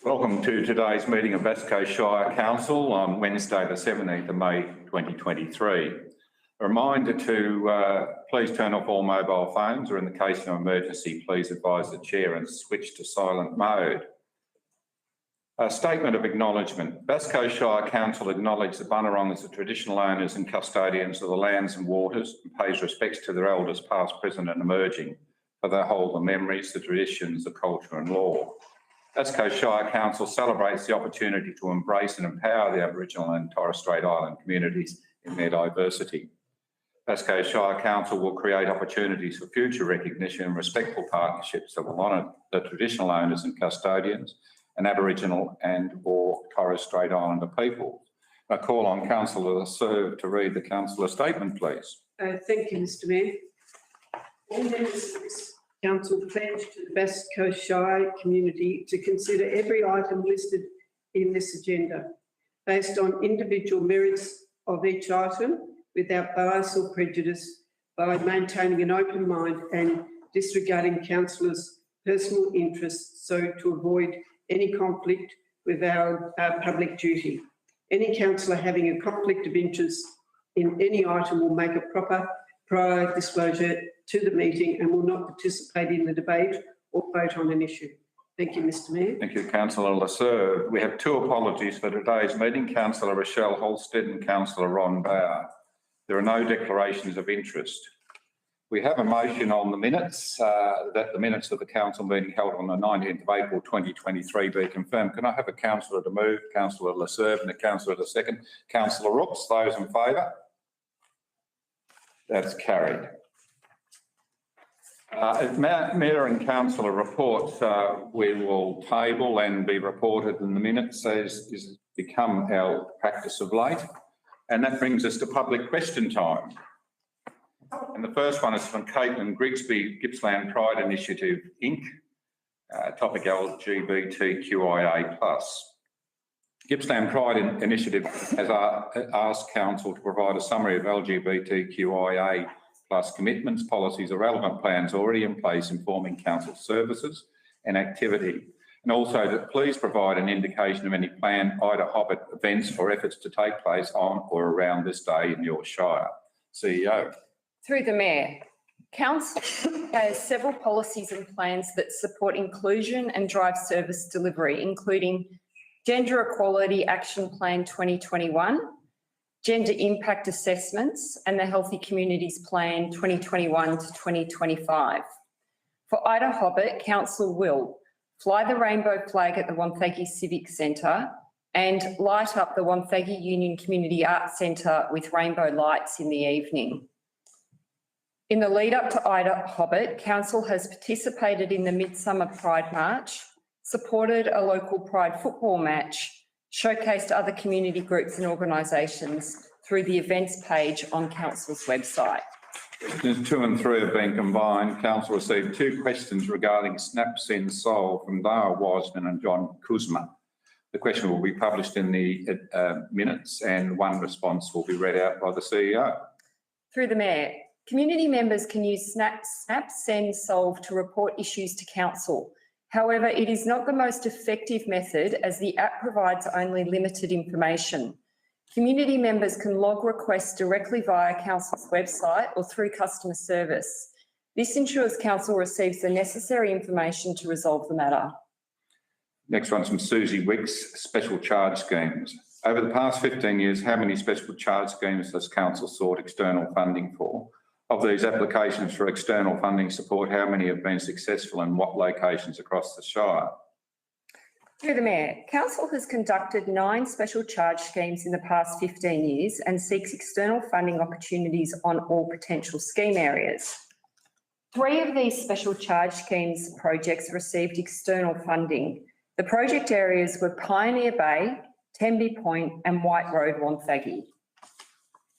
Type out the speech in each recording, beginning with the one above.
Welcome to today's meeting of Bass Coast Shire Council on Wednesday the 17th of May 2023. A reminder to please turn off all mobile phones, or in the case of an emergency, please advise the Chair and switch to silent mode. A statement of acknowledgement. Bass Coast Shire Council acknowledge the Bunurong as the traditional owners and custodians of the lands and waters, and pays respects to their elders past, present and emerging, for they hold the memories, the traditions, the culture and law. Bass Coast Shire Council celebrates the opportunity to embrace and empower the Aboriginal and Torres Strait Island communities in their diversity. Bass Coast Shire Council will create opportunities for future recognition and respectful partnerships that will honour the traditional owners and custodians and Aboriginal and or Torres Strait Islander people. I call on Councillor Lasserve to read the Councillor statement, please. Thank you, Mr Mayor. All members of this Council pledge to the Bass Coast Shire community to consider every item listed in this agenda based on individual merits of each item without bias or prejudice, by maintaining an open mind and disregarding councillors' personal interests so to avoid any conflict with our public duty. Any councillor having a conflict of interest in any item will make a proper prior disclosure to the meeting and will not participate in the debate or vote on an issue. Thank you, Mr Mayor. Thank you, Councillor Lasserve. We have two apologies for today's meeting, Councillor Rochelle Halstead and Councillor Ron Bauer. There are no declarations of interest. We have a motion on the minutes that the minutes of the council meeting held on the 19th of April 2023 be confirmed. Can I have a councillor to move, Councillor Lasserve, and a councillor to second? Councillor Rooks, those in favour? That's carried. Mayor and councillor reports we will table and be reported in the minutes, as has become our practice of late. And that brings us to public question time. And the first one is from Caitlin Grigsby, Gippsland Pride Initiative Inc. Topic LGBTQIA+. Gippsland Pride Initiative has asked Council to provide a summary of LGBTQIA+ commitments, policies or relevant plans already in place informing Council services and activity. And also to please provide an indication of any planned Ida Hobbit events or efforts to take place on or around this day in your Shire. CEO. Through the Mayor, Council has several policies and plans that support inclusion and drive service delivery, including Gender Equality Action Plan 2021, Gender Impact Assessments and the Healthy Communities Plan 2021 to 2025. For Ida Hobbit, Council will fly the rainbow flag at the Wonthaggi Civic Centre and light up the Wonthaggi Union Community Arts Centre with rainbow lights in the evening. In the lead up to Ida Hobbit, Council has participated in the Midsummer Pride March, supported a local Pride football match, showcased other community groups and organisations through the events page on Council's website. Questions 2 and 3 have been combined. Council received 2 questions regarding Snap Send Soul from Dale Wiseman and John Kuzma. The question will be published in the minutes and one response will be read out by the CEO. Through the Mayor, community members can use Snap Send Solve to report issues to Council. However, it is not the most effective method as the app provides only limited information. Community members can log requests directly via Council's website or through customer service. This ensures Council receives the necessary information to resolve the matter. Next one's from Susie Wicks, Special Charge Schemes. Over the past 15 years, how many special charge schemes has Council sought external funding for? Of these applications for external funding support, how many have been successful and what locations across the Shire? Through the Mayor, Council has conducted 9 special charge schemes in the past 15 years and seeks external funding opportunities on all potential scheme areas. 3 of these special charge schemes projects received external funding. The project areas were Pioneer Bay, Tenby Point and White Road, Wonthaggi.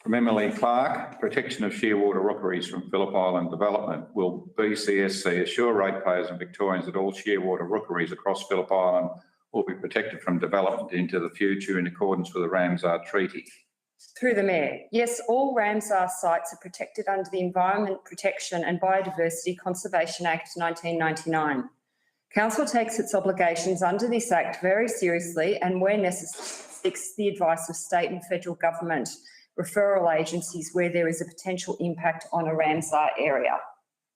From Emily Clark, protection of shearwater rookeries from Phillip Island Development. Will BCSC assure ratepayers and Victorians that all shearwater rookeries across Phillip Island will be protected from development into the future in accordance with the Ramsar Treaty? Through the Mayor, yes, all Ramsar sites are protected under the Environment Protection and Biodiversity Conservation Act 1999. Council takes its obligations under this Act very seriously and where necessary seeks the advice of state and federal government referral agencies where there is a potential impact on a Ramsar area.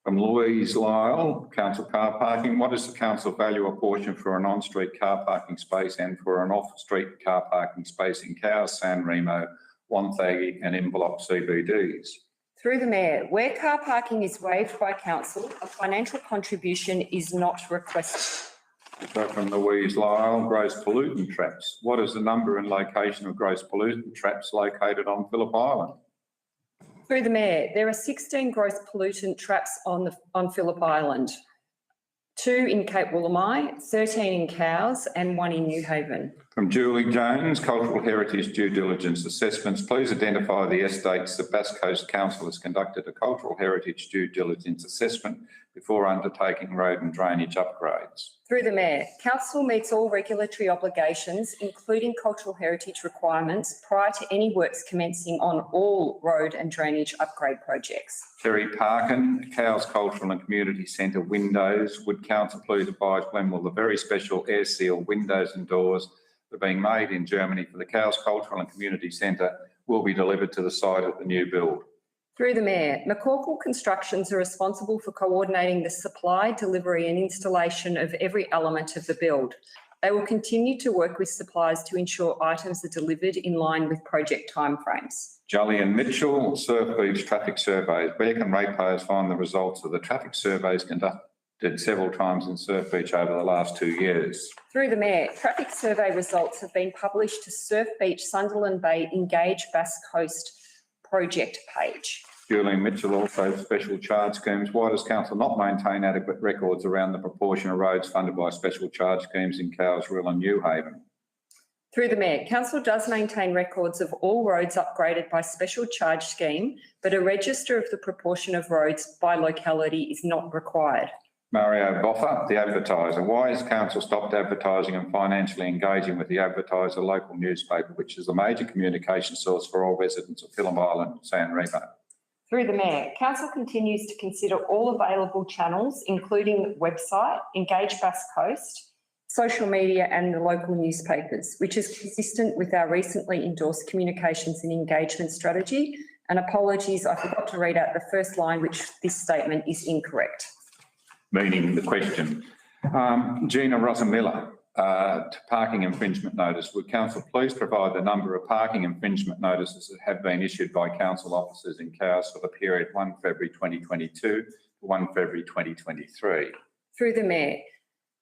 From Louise Lyle, council car parking. What is the council value apportion for an on-street car parking space and for an off-street car parking space in Cowes, San Remo, Wonthaggi and Inverloch CBDs? Through the Mayor, where car parking is waived by council, a financial contribution is not requested. So from Louise Lyle, gross pollutant traps. What is the number and location of gross pollutant traps located on Phillip Island? Through the Mayor, there are 16 gross pollutant traps on Phillip Island, 2 in Cape Woolamai, 13 in Cowes and 1 in Newhaven. From Julie Jones, Cultural Heritage Due Diligence Assessments. Please identify the estates that Bass Coast Council has conducted a Cultural Heritage Due Diligence Assessment before undertaking road and drainage upgrades. Through the Mayor, council meets all regulatory obligations, including cultural heritage requirements, prior to any works commencing on all road and drainage upgrade projects. Terry Parkin, Cowes Cultural and Community Centre windows. Would council please advise when will the very special air seal windows and doors that are being made in Germany for the Cowes Cultural and Community Centre will be delivered to the site of the new build? Through the Mayor, McCorkle Constructions are responsible for coordinating the supply, delivery and installation of every element of the build. They will continue to work with suppliers to ensure items are delivered in line with project timeframes. Jolly Mitchell, Surf Beach traffic surveys. Where can ratepayers find the results of the traffic surveys conducted several times in Surf Beach over the last 2 years? Through the Mayor, traffic survey results have been published to Surf Beach, Sunderland Bay, Engage Bass Coast project page. Julian Mitchell, also special charge schemes. Why does council not maintain adequate records around the proportion of roads funded by special charge schemes in Cowes, Rill and Newhaven? Through the Mayor, council does maintain records of all roads upgraded by special charge scheme, but a register of the proportion of roads by locality is not required. Mario Boffa, the advertiser. Why has council stopped advertising and financially engaging with the advertiser local newspaper, which is a major communication source for all residents of Phillip Island and San Remo? Through the Mayor, council continues to consider all available channels, including website, Engage Bass Coast, social media and the local newspapers, which is consistent with our recently endorsed communications and engagement strategy. And apologies, I forgot to read out the first line, which this statement is incorrect. Meaning the question. Gina Rosamilla, to parking infringement notice. Would council please provide the number of parking infringement notices that have been issued by council officers in Cowes for the period 1 February 2022 to 1 February 2023? Through the Mayor,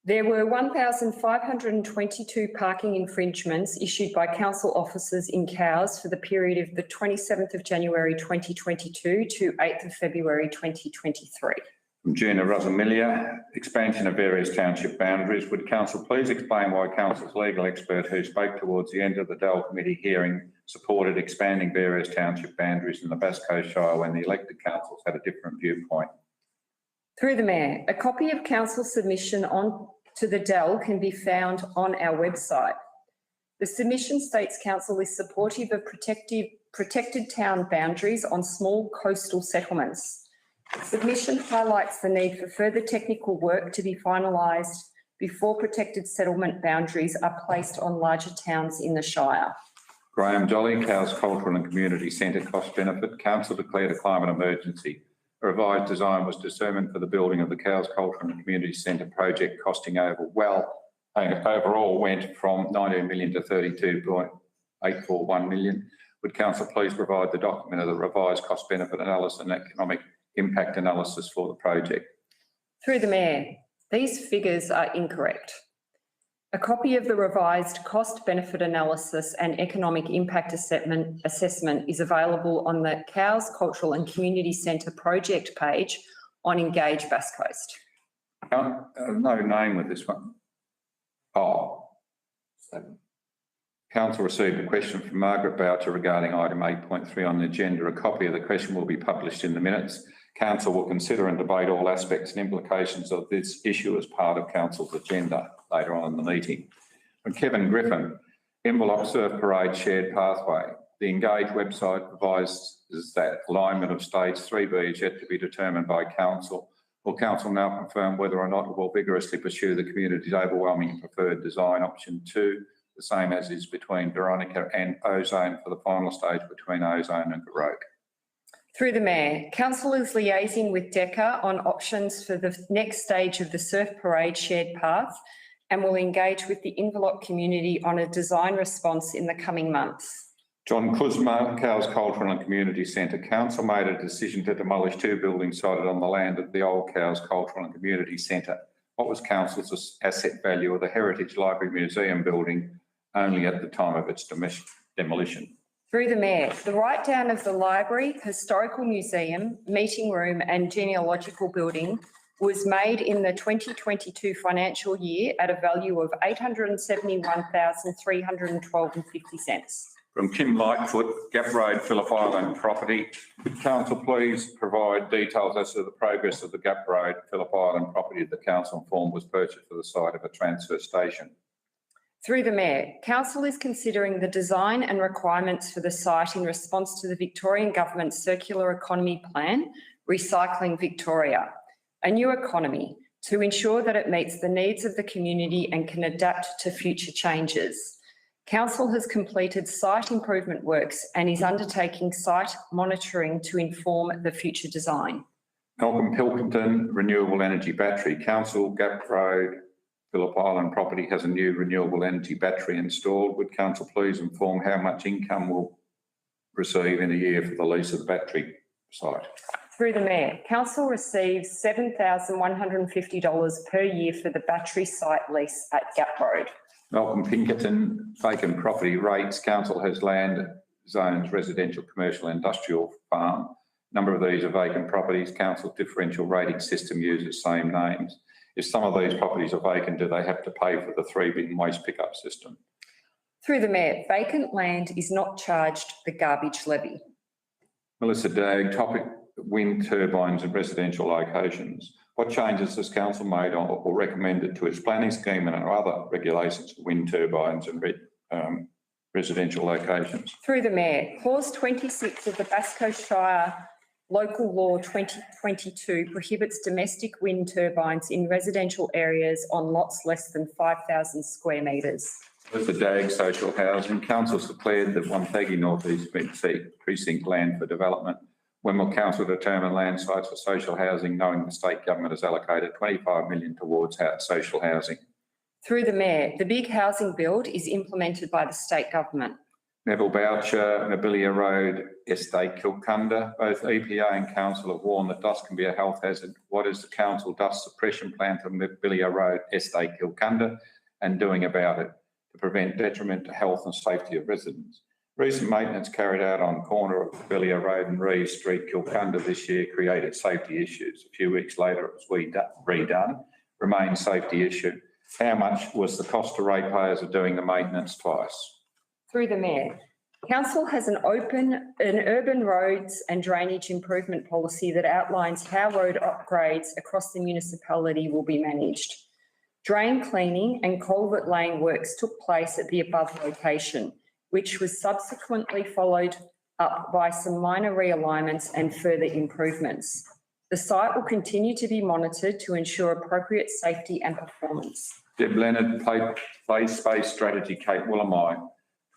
there were 1,522 parking infringements issued by council officers in Cowes for the period of the 27th of January 2022 to 8th of February 2023. From Gina Rosamilia, expansion of various township boundaries. Would council please explain why council's legal expert who spoke towards the end of the Dell committee hearing supported expanding various township boundaries in the Bass Coast Shire when the elected councils had a different viewpoint? Through the Mayor, a copy of council submission on to the Dell can be found on our website. The submission states council is supportive of protected town boundaries on small coastal settlements. The submission highlights the need for further technical work to be finalised before protected settlement boundaries are placed on larger towns in the Shire. Graham Jolly, Cowes Cultural and Community Centre cost benefit. Council declared a climate emergency. A revised design was determined for the building of the Cowes Cultural and Community Centre project costing overall went from 19 million to 32.841 million. Would council please provide the document of the revised cost benefit analysis and economic impact analysis for the project? Through the Mayor, these figures are incorrect. A copy of the revised cost benefit analysis and economic impact assessment is available on the Cowes Cultural and Community Centre project page on Engage Bass Coast. No name with this one. Council received a question from Margaret Boucher regarding item 8.3 on the agenda. A copy of the question will be published in the minutes. Council will consider and debate all aspects and implications of this issue as part of Council's agenda later on in the meeting. From Kevin Griffin, Inverloch Surf Parade shared pathway. The Engage website advises that alignment of stage 3B is yet to be determined by Council Will council now confirm whether or not it will vigorously pursue the community's overwhelming preferred design option 2, the same as is between Veronica and Ozone for the final stage between Ozone and Baroque? Through the Mayor, council is liaising with DECA on options for the next stage of the Surf Parade shared path and will engage with the Inverloch community on a design response in the coming months. John Kuzma, Cows Cultural and Community Centre. Council made a decision to demolish 2 buildings sited on the land of the old Cows Cultural and Community Centre. What was council's asset value of the Heritage Library Museum building only at the time of its demolition? Through the Mayor, the write-down of the library, historical museum, meeting room and genealogical building was made in the 2022 financial year at a value of $871,312.50. From Kim Lightfoot, Gap Road, Phillip Island property. Could council please provide details as to the progress of the Gap Road, Phillip Island property that the council informed was purchased for the site of a transfer station? Through the Mayor, council is considering the design and requirements for the site in response to the Victorian Government's Circular Economy Plan, Recycling Victoria, a new economy, to ensure that it meets the needs of the community and can adapt to future changes. Council has completed site improvement works and is undertaking site monitoring to inform the future design. Malcolm Pilkington, renewable energy battery. Council, Gap Road, Phillip Island property has a new renewable energy battery installed. Would council please inform how much income will receive in a year for the lease of the battery site? Through the Mayor, council receives $7,150 per year for the battery site lease at Gap Road. Malcolm Pinkerton, vacant property rates. Council has land zones, residential, commercial, industrial, farm. Number of these are vacant properties. Council differential rating system uses same names. If some of these properties are vacant, do they have to pay for the 3-bin waste pickup system? Through the Mayor, vacant land is not charged the garbage levy. Melissa Dagg, topic wind turbines in residential locations. What changes has council made or recommended to its planning scheme and other regulations for wind turbines in residential locations? Through the Mayor, clause 26 of the Bass Coast Shire Local Law 2022 prohibits domestic wind turbines in residential areas on lots less than 5,000 square metres. Melissa Dagg, social housing. Council's declared that Wonthaggi North East precinct land for development. When will council determine land sites for social housing, knowing the state government has allocated $25 million towards social housing? Through the Mayor, the big housing build is implemented by the state government. Neville Boucher, Mabilia Road, Estate Kilcunda. Both EPA and council have warned that dust can be a health hazard. What is the council dust suppression plan for Mabilia Road, Estate Kilcunda, and doing about it to prevent detriment to health and safety of residents? Recent maintenance carried out on corner of Mabilia Road and Reeves Street, Kilcunda this year created safety issues. A few weeks later, it was redone, remained safety issue. How much was the cost to ratepayers of doing the maintenance twice? Through the Mayor, council has an urban roads and drainage improvement policy that outlines how road upgrades across the municipality will be managed. Drain cleaning and culvert laying works took place at the above location, which was subsequently followed up by some minor realignments and further improvements. The site will continue to be monitored to ensure appropriate safety and performance. Deb Leonard, Play Space Strategy, Kate Willamai.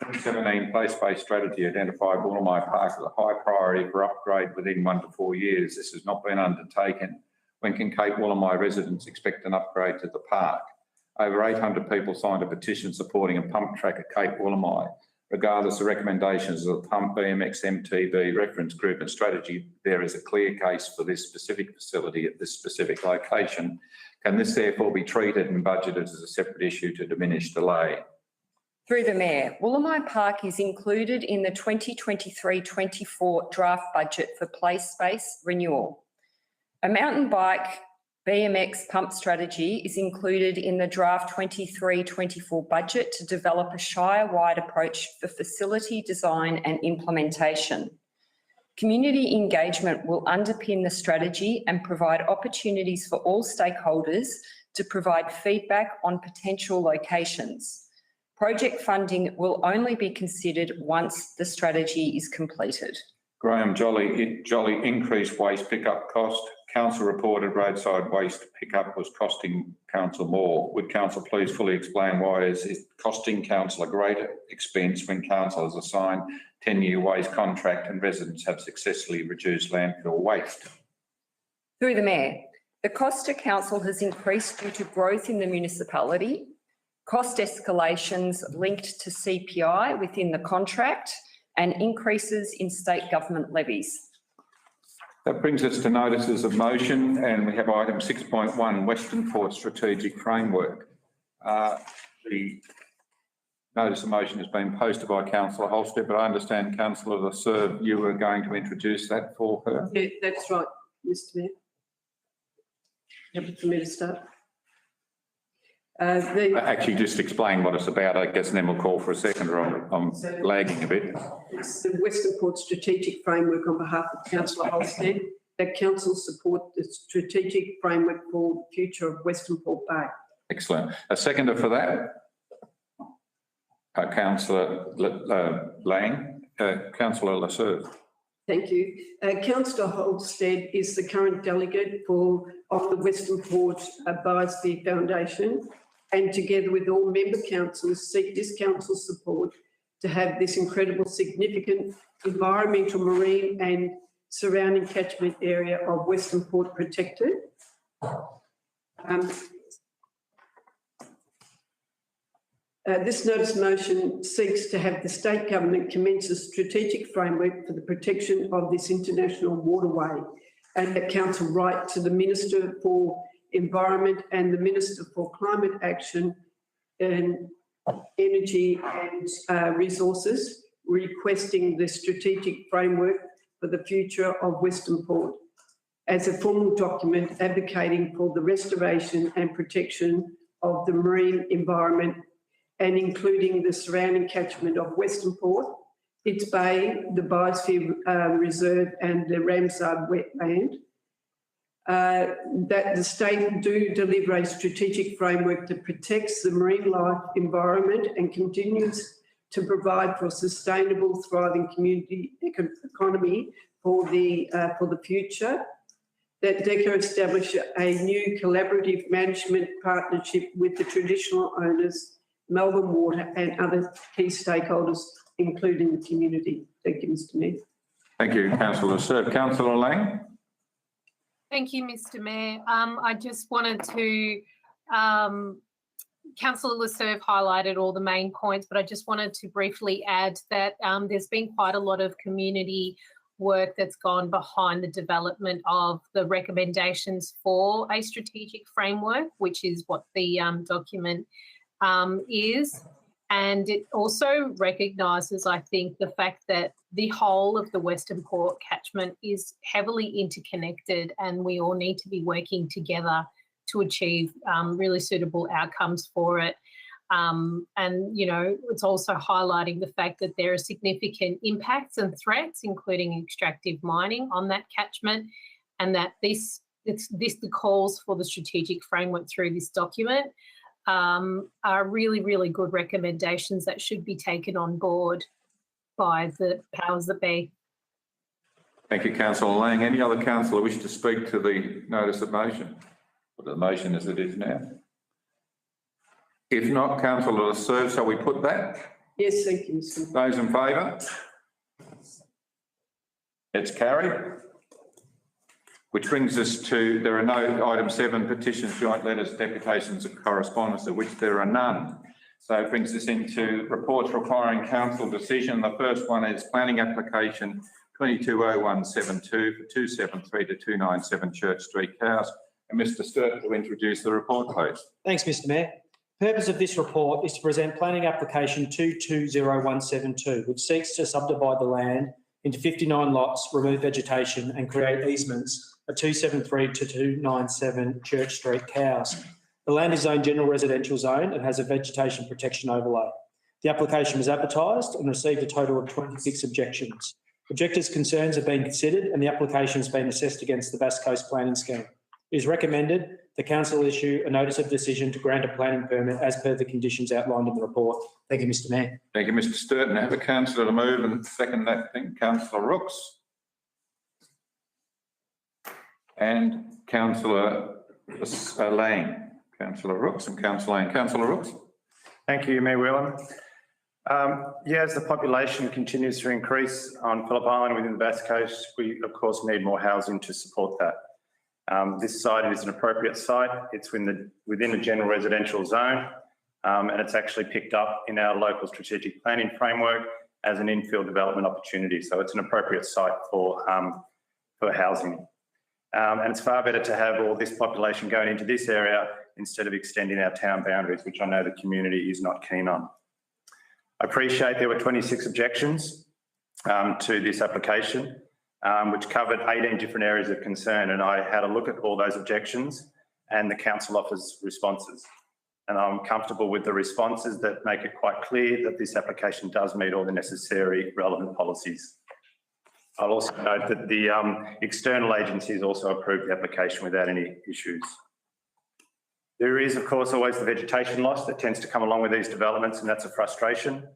2017 Play Space Strategy identified Willamai Park as a high priority for upgrade within 1 to 4 years. This has not been undertaken. When can Kate Willamai residents expect an upgrade to the park? Over 800 people signed a petition supporting a pump track at Kate Willamai. Regardless of recommendations of the Pump BMX MTB reference group and strategy, there is a clear case for this specific facility at this specific location. Can this therefore be treated and budgeted as a separate issue to diminish delay? Through the Mayor, Willamai Park is included in the 2023-24 draft budget for play space renewal. A mountain bike BMX pump strategy is included in the draft 23-24 budget to develop a Shire-wide approach for facility design and implementation. Community engagement will underpin the strategy and provide opportunities for all stakeholders to provide feedback on potential locations. Project funding will only be considered once the strategy is completed. Graham Jolly increased waste pickup cost. council reported roadside waste pickup was costing council more. Would council please fully explain why is it costing council a greater expense when council has assigned 10-year waste contract and residents have successfully reduced landfill waste? Through the Mayor, the cost to council has increased due to growth in the municipality, cost escalations linked to CPI within the contract, and increases in state government levies. That brings us to notices of motion, and we have item 6.1, Western Port Strategic Framework. The notice of motion has been posted by Councillor Holstead, but I understand Councillor Lasserve, you were going to introduce that for her. Yeah, that's right, Mr Mayor. Happy for me to start. Actually, just explain what it's about, I guess, and then we'll call for a second, or I'm lagging a bit. It's the Western Port Strategic Framework on behalf of Councillor Holstead, that council support the strategic framework for the future of Western Port Bay. Excellent. A seconder for that? Councillor Lang. Councillor Lasserve. Thank you. Councillor Holstead is the current delegate of the Western Port Biosphere Foundation, and together with all member councils seek this council's support to have this incredible significant environmental, marine and surrounding catchment area of Western Port protected. This notice motion seeks to have the state government commence a strategic framework for the protection of this international waterway, and that council write to the Minister for Environment and the Minister for Climate Action and Energy and Resources, requesting the strategic framework for the future of Western Port as a formal document advocating for the restoration and protection of the marine environment, and including the surrounding catchment of Western Port, its bay, the Biosphere Reserve and the Ramsar wetland. That the state do deliver a strategic framework that protects the marine life environment and continues to provide for a sustainable, thriving community economy for the future. That DECA establish a new collaborative management partnership with the traditional owners, Melbourne Water and other key stakeholders, including the community. Thank you, Mr Mayor. Thank you, Councillor Lasserve. Councillor Lang. Thank you, Mr Mayor. I just wanted to, Councillor Lasserve highlighted all the main points, but I just wanted to briefly add that there's been quite a lot of community work that's gone behind the development of the recommendations for a strategic framework, which is what the document is. And it also recognises, I think, the fact that the whole of the Western Port catchment is heavily interconnected, and we all need to be working together to achieve really suitable outcomes for it. And, you know, it's also highlighting the fact that there are significant impacts and threats, including extractive mining on that catchment, and that the calls for the strategic framework through this document are really, really good recommendations that should be taken on board by the powers that be. Thank you, Councillor Lang. Any other councillor wish to speak to the notice of motion? Or the motion as it is now? If not, Councillor Lasserve, shall we put that? Yes, thank you, Mr Mayor. Those in favour? It's carried. Which brings us to, there are no item 7, petitions, joint letters, deputations and correspondence, of which there are none. So it brings us into reports requiring council decision. The first one is planning application 220172 for 273 to 297 Church Street, Cowes. And Mr Sturt will introduce the report, please. Thanks, Mr Mayor. The purpose of this report is to present planning application 220172, which seeks to subdivide the land into 59 lots, remove vegetation and create easements at 273 to 297 Church Street, Cowes. The land is zoned general residential zone and has a vegetation protection overlay. The application was advertised and received a total of 26 objections. Objectors' concerns have been considered and the application has been assessed against the Bass Coast Planning Scheme. It is recommended the council issue a notice of decision to grant a planning permit as per the conditions outlined in the report. Thank you, Mr Mayor. Thank you, Mr Sturt. And I have a councillor to move and second that thing, Councillor Rooks. and Councillor Lang. Councillor Rooks and Councillor Lang. Councillor Rooks. Thank you, Mayor Whelan. As the population continues to increase on Phillip Island within the Bass Coast, we of course need more housing to support that. This site is an appropriate site. It's within a general residential zone, and it's actually picked up in our local strategic planning framework as an infill development opportunity. So it's an appropriate site for housing. And it's far better to have all this population going into this area instead of extending our town boundaries, which I know the community is not keen on. I appreciate there were 26 objections to this application, which covered 18 different areas of concern. And I had a look at all those objections and the council offers responses. And I'm comfortable with the responses that make it quite clear that this application does meet all the necessary relevant policies. I'll also note that the external agencies also approved the application without any issues. There is, of course, always the vegetation loss that tends to come along with these developments, and that's a frustration.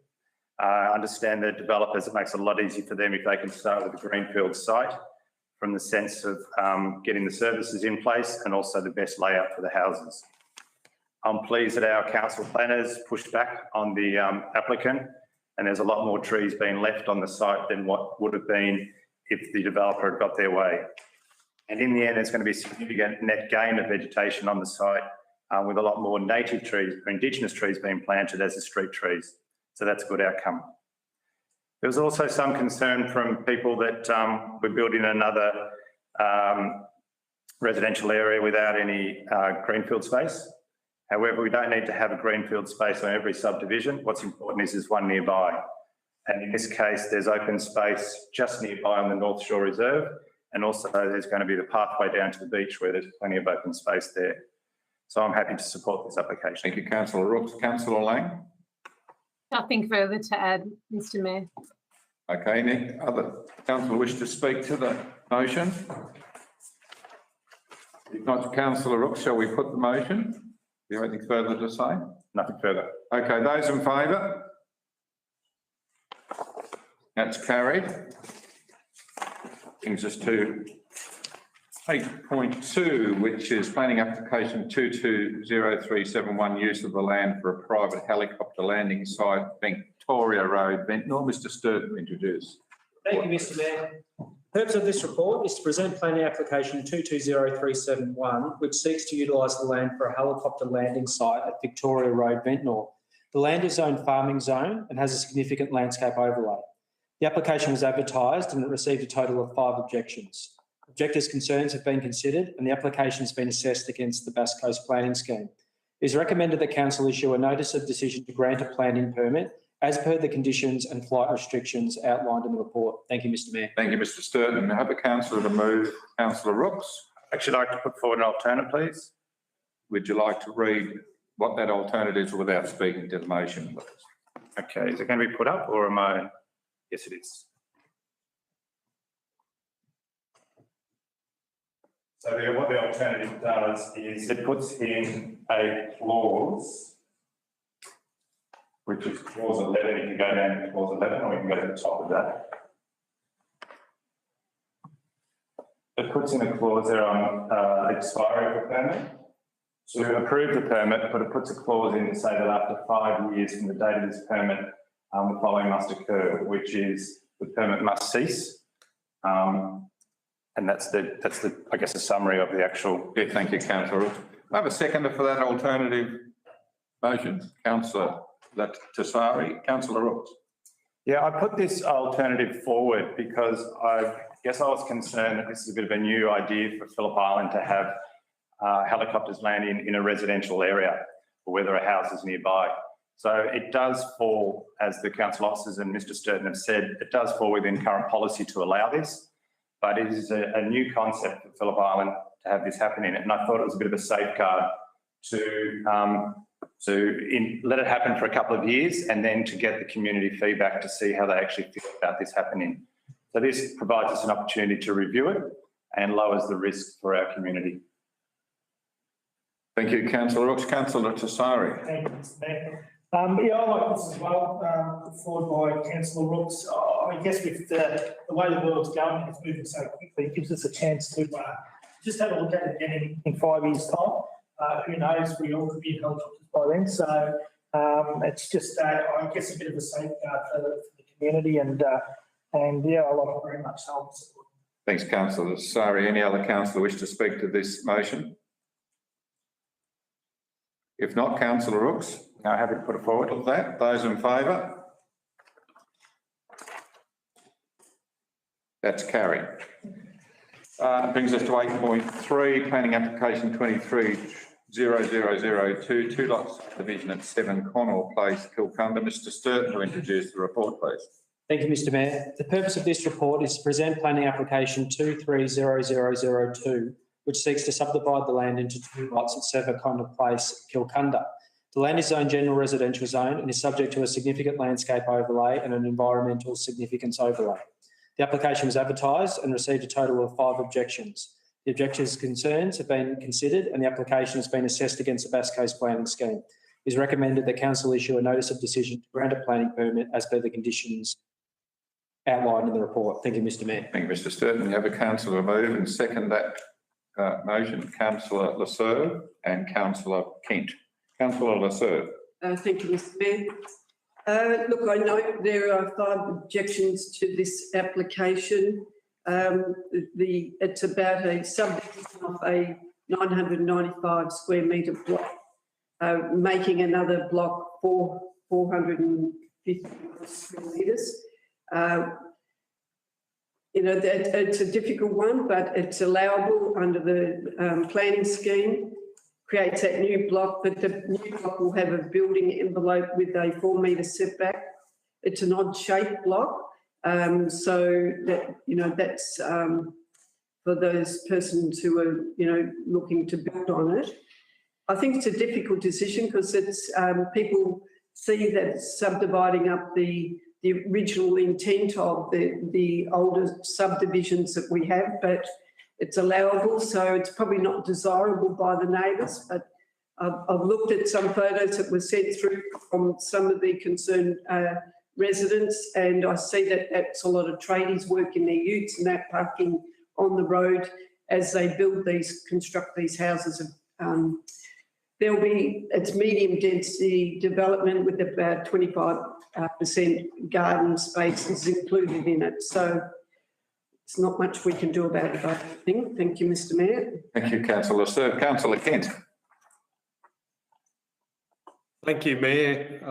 I understand the developers, it makes it a lot easier for them if they can start with a greenfield site from the sense of getting the services in place and also the best layout for the houses. I'm pleased that our council planners pushed back on the applicant, and there's a lot more trees being left on the site than what would have been if the developer had got their way. And in the end, there's going to be a significant net gain of vegetation on the site with a lot more native trees or Indigenous trees being planted as the street trees. So that's a good outcome. There was also some concern from people that we're building another residential area without any greenfield space. However, we don't need to have a greenfield space on every subdivision. What's important is one nearby. And in this case, there's open space just nearby on the North Shore Reserve. And also there's going to be the pathway down to the beach where there's plenty of open space there. So I'm happy to support this application. Thank you, Councillor Rooks. Councillor Lang. Nothing further to add, Mr Mayor. Okay, Nick, other councillor wish to speak to the motion? If not, Councillor Rooks, shall we put the motion? Do you have anything further to say? Nothing further. Okay, those in favour? That's carried. Brings us to 8.2, which is planning application 220371, use of the land for a private helicopter landing site, Victoria Road, Ventnor. Mr Sturton, introduce. Thank you, Mr Mayor. The purpose of this report is to present planning application 220371, which seeks to utilise the land for a helicopter landing site at Victoria Road, Ventnor. The land is zoned farming zone and has a significant landscape overlay. The application was advertised and it received a total of 5 objections. Objectors' concerns have been considered and the application has been assessed against the Bass Coast Planning Scheme. It is recommended that Council issue a notice of decision to grant a planning permit as per the conditions and flight restrictions outlined in the report. Thank you, Mr Mayor. Thank you, Mr Sturton. I have a councillor to move. Councillor Rooks, Actually, I'd like to put forward an alternate, please. would you like to read what that alternative is without speaking to the motion, please? Okay, is it going to be put up or am I? Yes, it is. So what the alternative does is it puts in a clause, which is clause 11. You can go down to clause 11 or you can go to the top of that. It puts in a clause there on the expiry of the permit. To approve the permit, but it puts a clause in to say that after 5 years from the date of this permit, the following must occur, which is the permit must cease. And that's the I guess, a summary of the actual. Yeah, thank you, Councillor Rooks. I have a seconder for that alternative motion. Councillor Tassari. Councillor Rooks. Yeah, I put this alternative forward because I guess I was concerned that this is a bit of a new idea for Phillip Island to have helicopters landing in a residential area or where there are houses nearby. So it does fall, as the council officers and Mr Sturton have said, it does fall within current policy to allow this, but it is a new concept for Phillip Island to have this happening. And I thought it was a bit of a safeguard to let it happen for a couple of years and then to get the community feedback to see how they actually feel about this happening. So this provides us an opportunity to review it and lowers the risk for our community. Thank you, Councillor Rooks. Councillor Tassari. Thank you, Mr Mayor. Yeah, I like this as well, put forward by Councillor Rooks. I guess with the way the world's going, it's moving so quickly, it gives us a chance to just have a look at it again in 5 years' time. Who knows, we all could be in helicopters by then. So it's just, I guess, a bit of a safeguard for the community and yeah, I like it very much. So I'll support it. Thanks, councillor Lasari. Any other councillor wish to speak to this motion? If not, councillor Rooks. No, happy to put it forward. Of that, those in favour? That's carried. Brings us to 8.3, planning application 23-0002, 2 lots division at 7 Connell Place, Kilcunda. Mr Sturton to introduce the report, please. Thank you, Mr Mayor. The purpose of this report is to present planning application 23-0002, which seeks to subdivide the land into 2 lots at 7 Connell Place, Kilcunda. The land is zoned general residential zone and is subject to a significant landscape overlay and an environmental significance overlay. The application was advertised and received a total of 5 objections. The objections' concerns have been considered and the application has been assessed against the Bass Coast planning scheme. It is recommended that council issue a notice of decision to grant a planning permit as per the conditions outlined in the report. Thank you, Mr Mayor. Thank you, Mr Sturton. We have a councillor move and second that motion, councillor Lasserve and councillor Kent. Councillor Lasserve. Thank you, Mr Mayor. Look, I note there are 5 objections to this application. It's about a subdivision of a 995 square metre block, making another block 450 square metres. You know, it's a difficult one, but it's allowable under the planning scheme. Creates that new block, but the new block will have a building envelope with a 4 metre setback. It's an odd shaped block, so that, you know, that's for those persons who are, you know, looking to build on it. I think it's a difficult decision because it's people see that it's subdividing up the original intent of the older subdivisions that we have, but it's allowable, so it's probably not desirable by the neighbours. But I've looked at some photos that were sent through from some of the concerned residents, and I see that that's a lot of tradies working their utes and that parking on the road as they construct these houses. It's medium density development with about 25% garden spaces included in it. So it's not much we can do about it, I think. Thank you, Mr Mayor. Thank you, councillor Lasserve. Councillor Kent. Thank you, Mayor.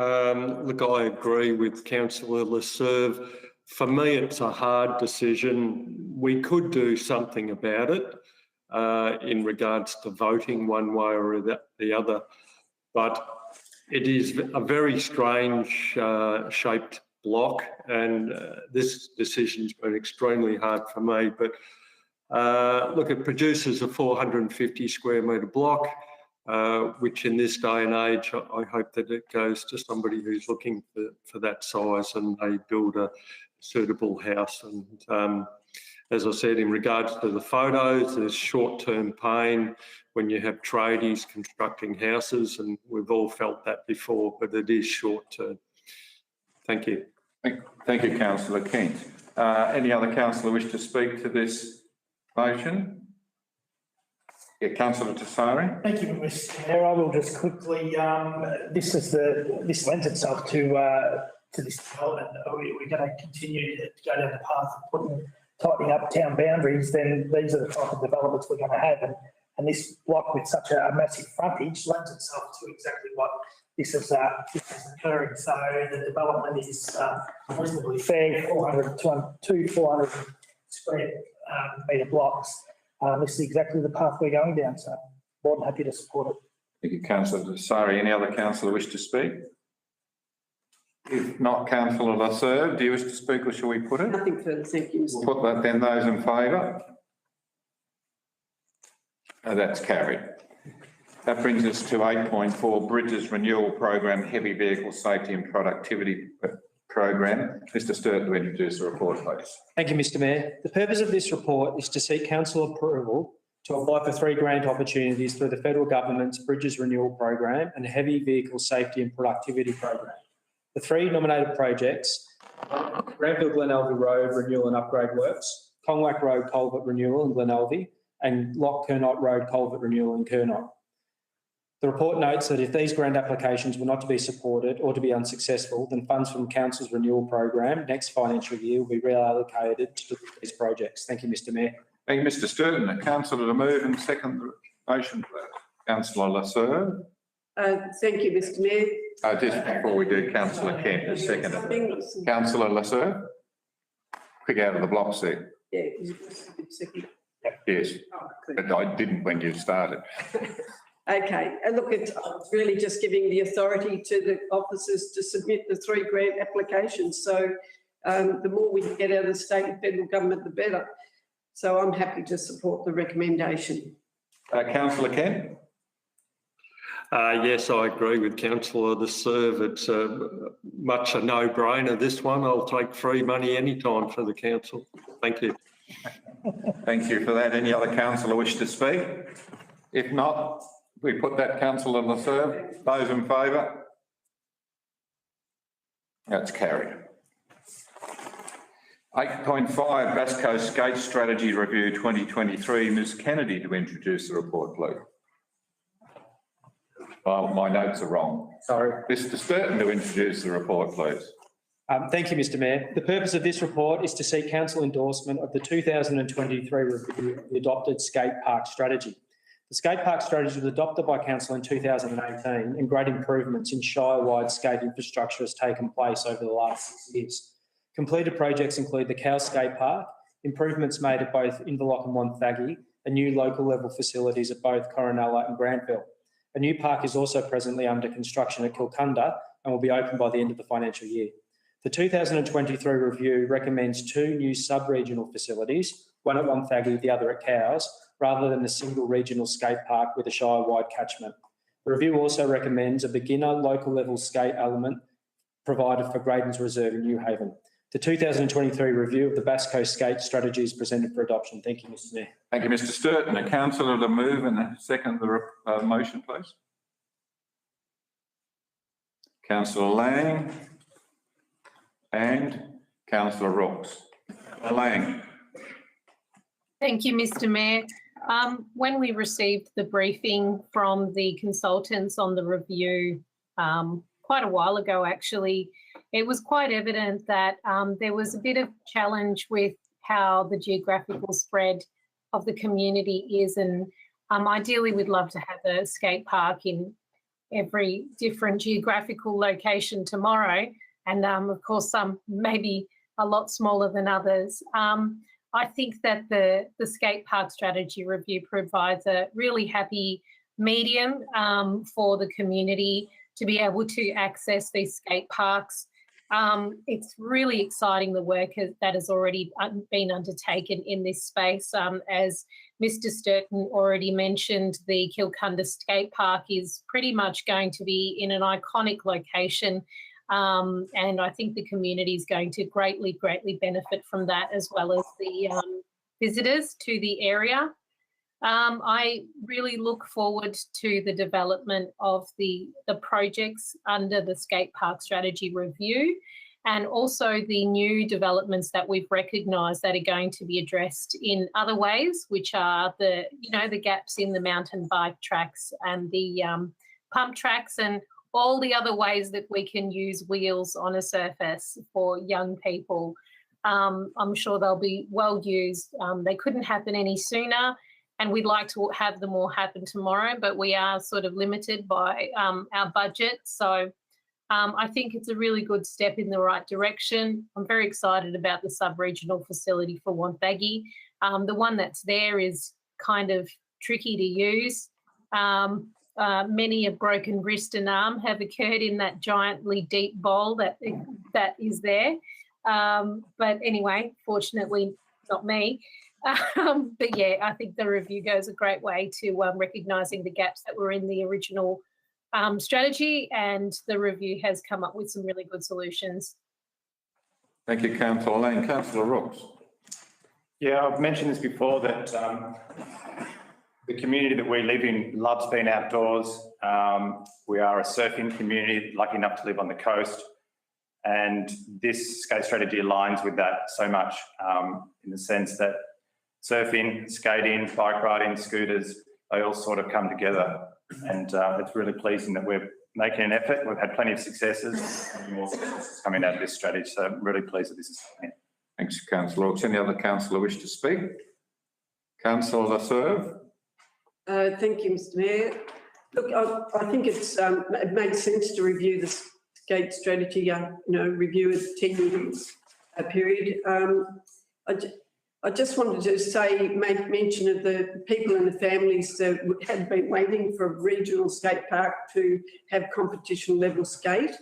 Look, I agree with councillor Lasserve. For me, it's a hard decision. We could do something about it in regards to voting one way or the other, but it is a very strange shaped block, and this decision's been extremely hard for me. But look, it produces a 450 square metre block, which in this day and age, I hope that it goes to somebody who's looking for that size and they build a suitable house. And as I said, in regards to the photos, there's short-term pain when you have tradies constructing houses, and we've all felt that before, but it is short-term. Thank you. Thank you, councillor Kent. Any other councillor wish to speak to this motion? Yeah, councillor Lasserve. Thank you, Mr Mayor. I will just quickly, this lends itself to this development. We're going to continue to go down the path of tightening up town boundaries, then these are the type of developments we're going to have. And this block with such a massive frontage lends itself to exactly what this is occurring. So the development is reasonably fair, 400 square metre blocks. This is exactly the path we're going down, so more than happy to support it. Thank you, councillor Lasserve. Any other councillor wish to speak? If not, councillor Lasserve, do you wish to speak or shall we put it? Nothing further, thank you, Mr. We'll put that then. Those in favour? That's carried. That brings us to 8.4, Bridges Renewal Program, Heavy Vehicle Safety and Productivity Program. Mr Sturt to introduce the report, please. Thank you, Mr Mayor. The purpose of this report is to seek council approval to apply for 3 grant opportunities through the federal government's Bridges Renewal Program and Heavy Vehicle Safety and Productivity Program. The 3 nominated projects: Granville Glenelvie Road Renewal and Upgrade Works, Congwack Road Culvert Renewal in Glenelvie, and Lock Kernot Road culvert renewal in Kernot. The report notes that if these grant applications were not to be supported or to be unsuccessful, then funds from Council's renewal program next financial year will be reallocated to these projects. Thank you, Mr Mayor. Thank you, Mr Sturton. The councillor to move and second the motion, please. Councillor Lasser. Thank you, Mr Mayor. Just before we do, councillor Kent has seconded. Councillor Lasser. Quick out of the blocks there. Yeah, second. Yes, Oh, good. but I didn't when you started. Okay, and look, it's really just giving the authority to the officers to submit the 3 grant applications. So the more we get out of the state and federal government, the better. So I'm happy to support the recommendation. Councillor Kent. Yes, I agree with Councillor De Serve. It's much a no-brainer, this one. I'll take free money anytime for the council. Thank you. Thank you for that. Any other councillor wish to speak? If not, we put that councillor on the serve. Those in favour? That's carried. 8.5 Bass Coast Skate Strategy Review 2023. Ms Kennedy to introduce the report, please. Well, my notes are wrong. Sorry. Mr Sturton to introduce the report, please. Thank you, Mr Mayor. The purpose of this report is to seek council endorsement of the 2023 review of the adopted skate park strategy. The skate park strategy was adopted by council in 2018 and great improvements in Shire-wide skate infrastructure has taken place over the last 6 years. Completed projects include the Cow Skate Park, improvements made at both Inverloch and Wonthaggi, and new local level facilities at both Coronella and Granville. A new park is also presently under construction at Kilcunda and will be open by the end of the financial year. The 2023 review recommends 2 new sub-regional facilities, one at Wonthaggi, the other at Cows, rather than a single regional skate park with a Shire-wide catchment. The review also recommends a beginner local level skate element provided for Graydon's Reserve in Newhaven. The 2023 review of the Bass Coast Skate Strategy is presented for adoption. Thank you, Mr Mayor. Thank you, Mr Sturton. A councillor to move and second the motion, please. Councillor Lang and Councillor Rocks. Lang. Thank you, Mr Mayor. When we received the briefing from the consultants on the review quite a while ago, actually, it was quite evident that there was a bit of challenge with how the geographical spread of the community is. And ideally, we'd love to have a skate park in every different geographical location tomorrow. And of course, some maybe a lot smaller than others. I think that the skate park strategy review provides a really happy medium for the community to be able to access these skate parks. It's really exciting, the work that has already been undertaken in this space. As Mr Sturton already mentioned, the Kilcunda Skate Park is pretty much going to be in an iconic location. And I think the community is going to greatly benefit from that, as well as the visitors to the area. I really look forward to the development of the projects under the skate park strategy review, and also the new developments that we've recognised that are going to be addressed in other ways, which are the gaps in the mountain bike tracks and the pump tracks, and all the other ways that we can use wheels on a surface for young people. I'm sure they'll be well used. They couldn't happen any sooner, and we'd like to have them all happen tomorrow, but we are sort of limited by our budget. So I think it's a really good step in the right direction. I'm very excited about the sub-regional facility for Wonthaggi. The one that's there is kind of tricky to use. Many a broken wrist and arm have occurred in that giantly deep bowl that is there. But anyway, fortunately, not me. But yeah, I think the review goes a great way to recognising the gaps that were in the original strategy, and the review has come up with some really good solutions. Thank you, Councillor Lang. Councillor Rooks. Yeah, I've mentioned this before that the community that we live in loves being outdoors. We are a surfing community, lucky enough to live on the coast. And this skate strategy aligns with that so much in the sense that surfing, skating, bike riding, scooters, they all sort of come together. And it's really pleasing that we're making an effort. We've had plenty of successes and more successes coming out of this strategy. So I'm really pleased that this is happening. Thanks, councillor Rocks. Any other councillor wish to speak? Councillor Lasserve. Thank you, Mr Mayor. Look, I think it makes sense to review the skate strategy, review a 10-year period. I just wanted to make mention of the people and the families that have been waiting for a regional skate park to have competition level skate.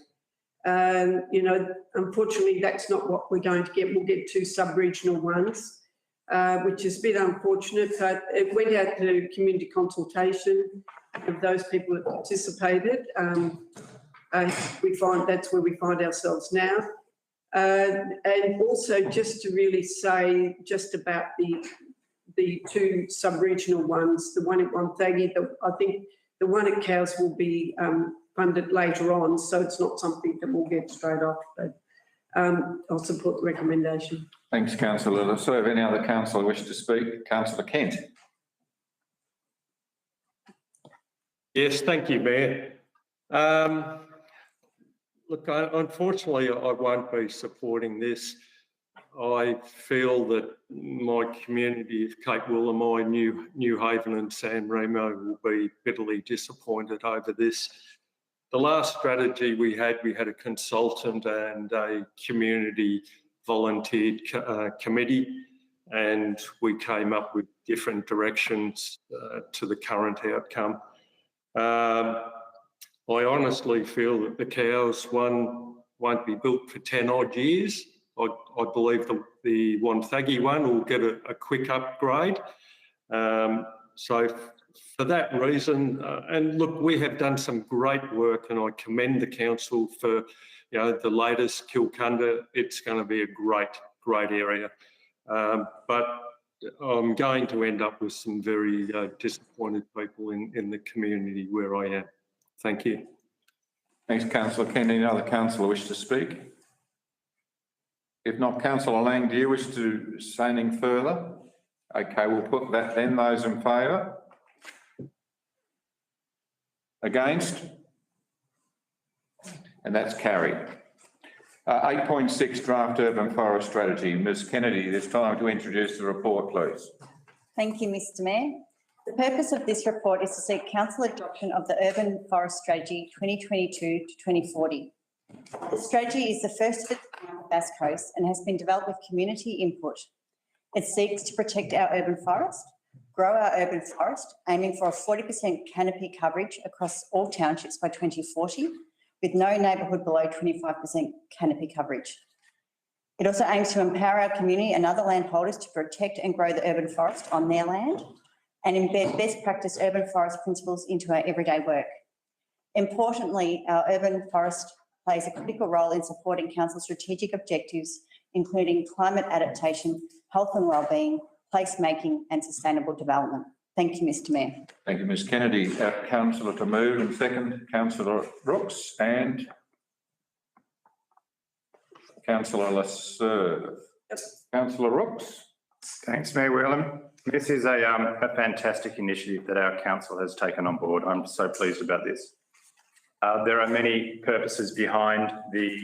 Unfortunately, that's not what we're going to get. We'll get 2 sub-regional ones, which is a bit unfortunate, but it went out to community consultation of those people that participated. We find that's where we find ourselves now. And also just to really say just about the 2 sub-regional ones, the one at Wonthaggi, I think the one at Cows will be funded later on, so it's not something that we'll get straight off, but I'll support the recommendation. Thanks, councillor Lasserve. Any other councillor wish to speak? Councillor Kent. Yes, thank you, Mayor. Look, unfortunately, I won't be supporting this. I feel that my community of Cape Woolamai, New Haven and San Remo will be bitterly disappointed over this. The last strategy we had a consultant and a community volunteered committee, and we came up with different directions to the current outcome. I honestly feel that the Cows one won't be built for 10 odd years. I believe the Wonthaggi one will get a quick upgrade. So for that reason, and look, we have done some great work, and I commend the council for, the latest Kilcunda. It's going to be a great area. But I'm going to end up with some very disappointed people in the community where I am. Thank you. Thanks, councillor Kent. Any other councillor wish to speak? If not, councillor Lang, do you wish to say anything further? Okay, we'll put that then. Those in favour? Against? And that's carried. 8.6 Draft Urban Forest Strategy. Ms Kennedy, it's time to introduce the report, please. Thank you, Mr Mayor. The purpose of this report is to seek council adoption of the Urban Forest Strategy 2022 to 2040. The strategy is the first of its kind on the Bass Coast and has been developed with community input. It seeks to protect our urban forest, grow our urban forest, aiming for a 40% canopy coverage across all townships by 2040, with no neighbourhood below 25% canopy coverage. It also aims to empower our community and other landholders to protect and grow the urban forest on their land and embed best practice urban forest principles into our everyday work. Importantly, our urban forest plays a critical role in supporting council's strategic objectives, including climate adaptation, health and wellbeing, placemaking and sustainable development. Thank you, Mr Mayor. Thank you, Ms Kennedy. Councillor to move and second, councillor Rooks and councillor Lasserve. Yes. Councillor Rooks. Thanks, Mayor Whelan. This is a fantastic initiative that our council has taken on board. I'm so pleased about this. There are many purposes behind the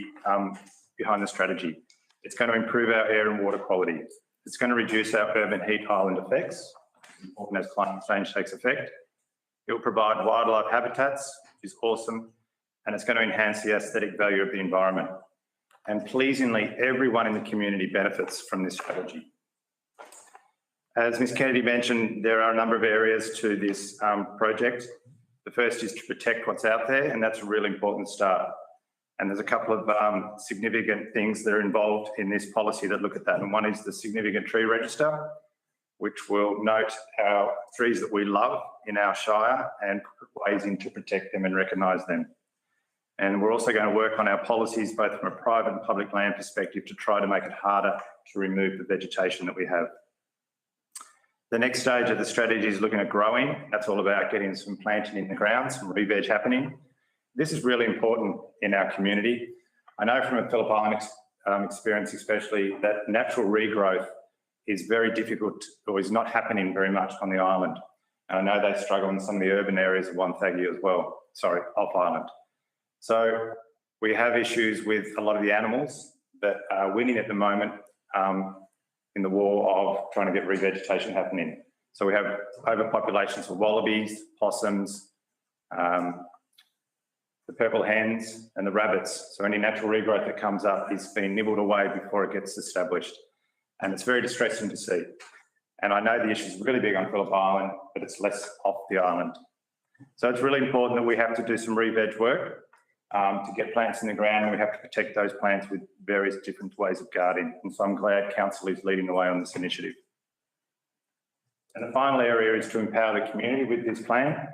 strategy. It's going to improve our air and water quality. It's going to reduce our urban heat island effects, important as climate change takes effect. It will provide wildlife habitats, which is awesome, and it's going to enhance the aesthetic value of the environment. And pleasingly, everyone in the community benefits from this strategy. As Ms Kennedy mentioned, there are a number of areas to this project. The first is to protect what's out there, and that's a really important start. And there's a couple of significant things that are involved in this policy that look at that. And one is the significant tree register, which will note our trees that we love in our shire and put ways in to protect them and recognise them. And we're also going to work on our policies, both from a private and public land perspective, to try to make it harder to remove the vegetation that we have. The next stage of the strategy is looking at growing. That's all about getting some planting in the ground, some re-veg happening. This is really important in our community. I know from a Phillip Island experience especially that natural regrowth is very difficult or is not happening very much on the island. And I know they struggle in some of the urban areas of Wonthaggi as well, sorry, off island. So we have issues with a lot of the animals that are winning at the moment in the war of trying to get revegetation happening. So we have overpopulations of wallabies, possums, the purple hens and the rabbits. So any natural regrowth that comes up is being nibbled away before it gets established. And it's very distressing to see. And I know the issue is really big on Phillip Island, but it's less off the island. So it's really important that we have to do some re-veg work to get plants in the ground, and we have to protect those plants with various different ways of gardening. And so I'm glad Council is leading the way on this initiative. And the final area is to empower the community with this plan.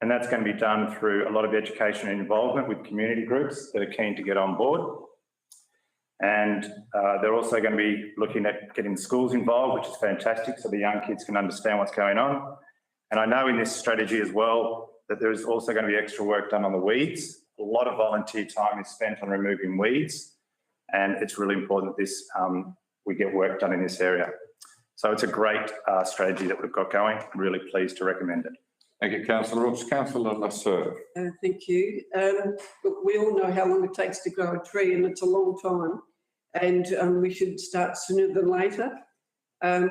And that's going to be done through a lot of education and involvement with community groups that are keen to get on board. And they're also going to be looking at getting schools involved, which is fantastic, so the young kids can understand what's going on. And I know in this strategy as well that there is also going to be extra work done on the weeds. A lot of volunteer time is spent on removing weeds, and it's really important that we get work done in this area. So it's a great strategy that we've got going. I'm really pleased to recommend it. Thank you, Councillor Rooks. Councillor Lasserve. Thank you. Look, we all know how long it takes to grow a tree, and it's a long time. And we should start sooner than later.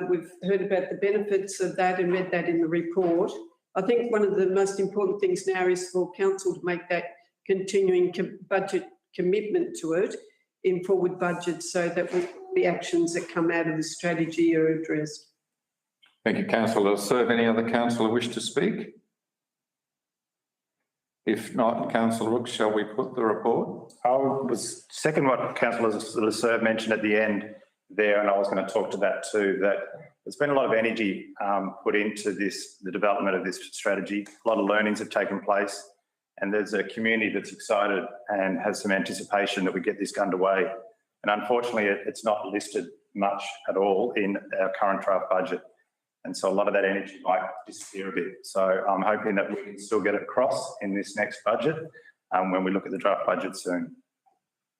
We've heard about the benefits of that and read that in the report. I think one of the most important things now is for council to make that continuing budget commitment to it in forward budgets, so that the actions that come out of the strategy are addressed. Thank you, Councillor Lasserve. Any other councillor wish to speak? If not, Councillor Rooks, shall we put the report? I was second what Councillor Lasserve mentioned at the end there, and I was going to talk to that too, that there's been a lot of energy put into the development of this strategy. A lot of learnings have taken place, and there's a community that's excited and has some anticipation that we get this underway. And unfortunately, it's not listed much at all in our current draft budget. And so a lot of that energy might disappear a bit. So I'm hoping that we can still get it across in this next budget when we look at the draft budget soon.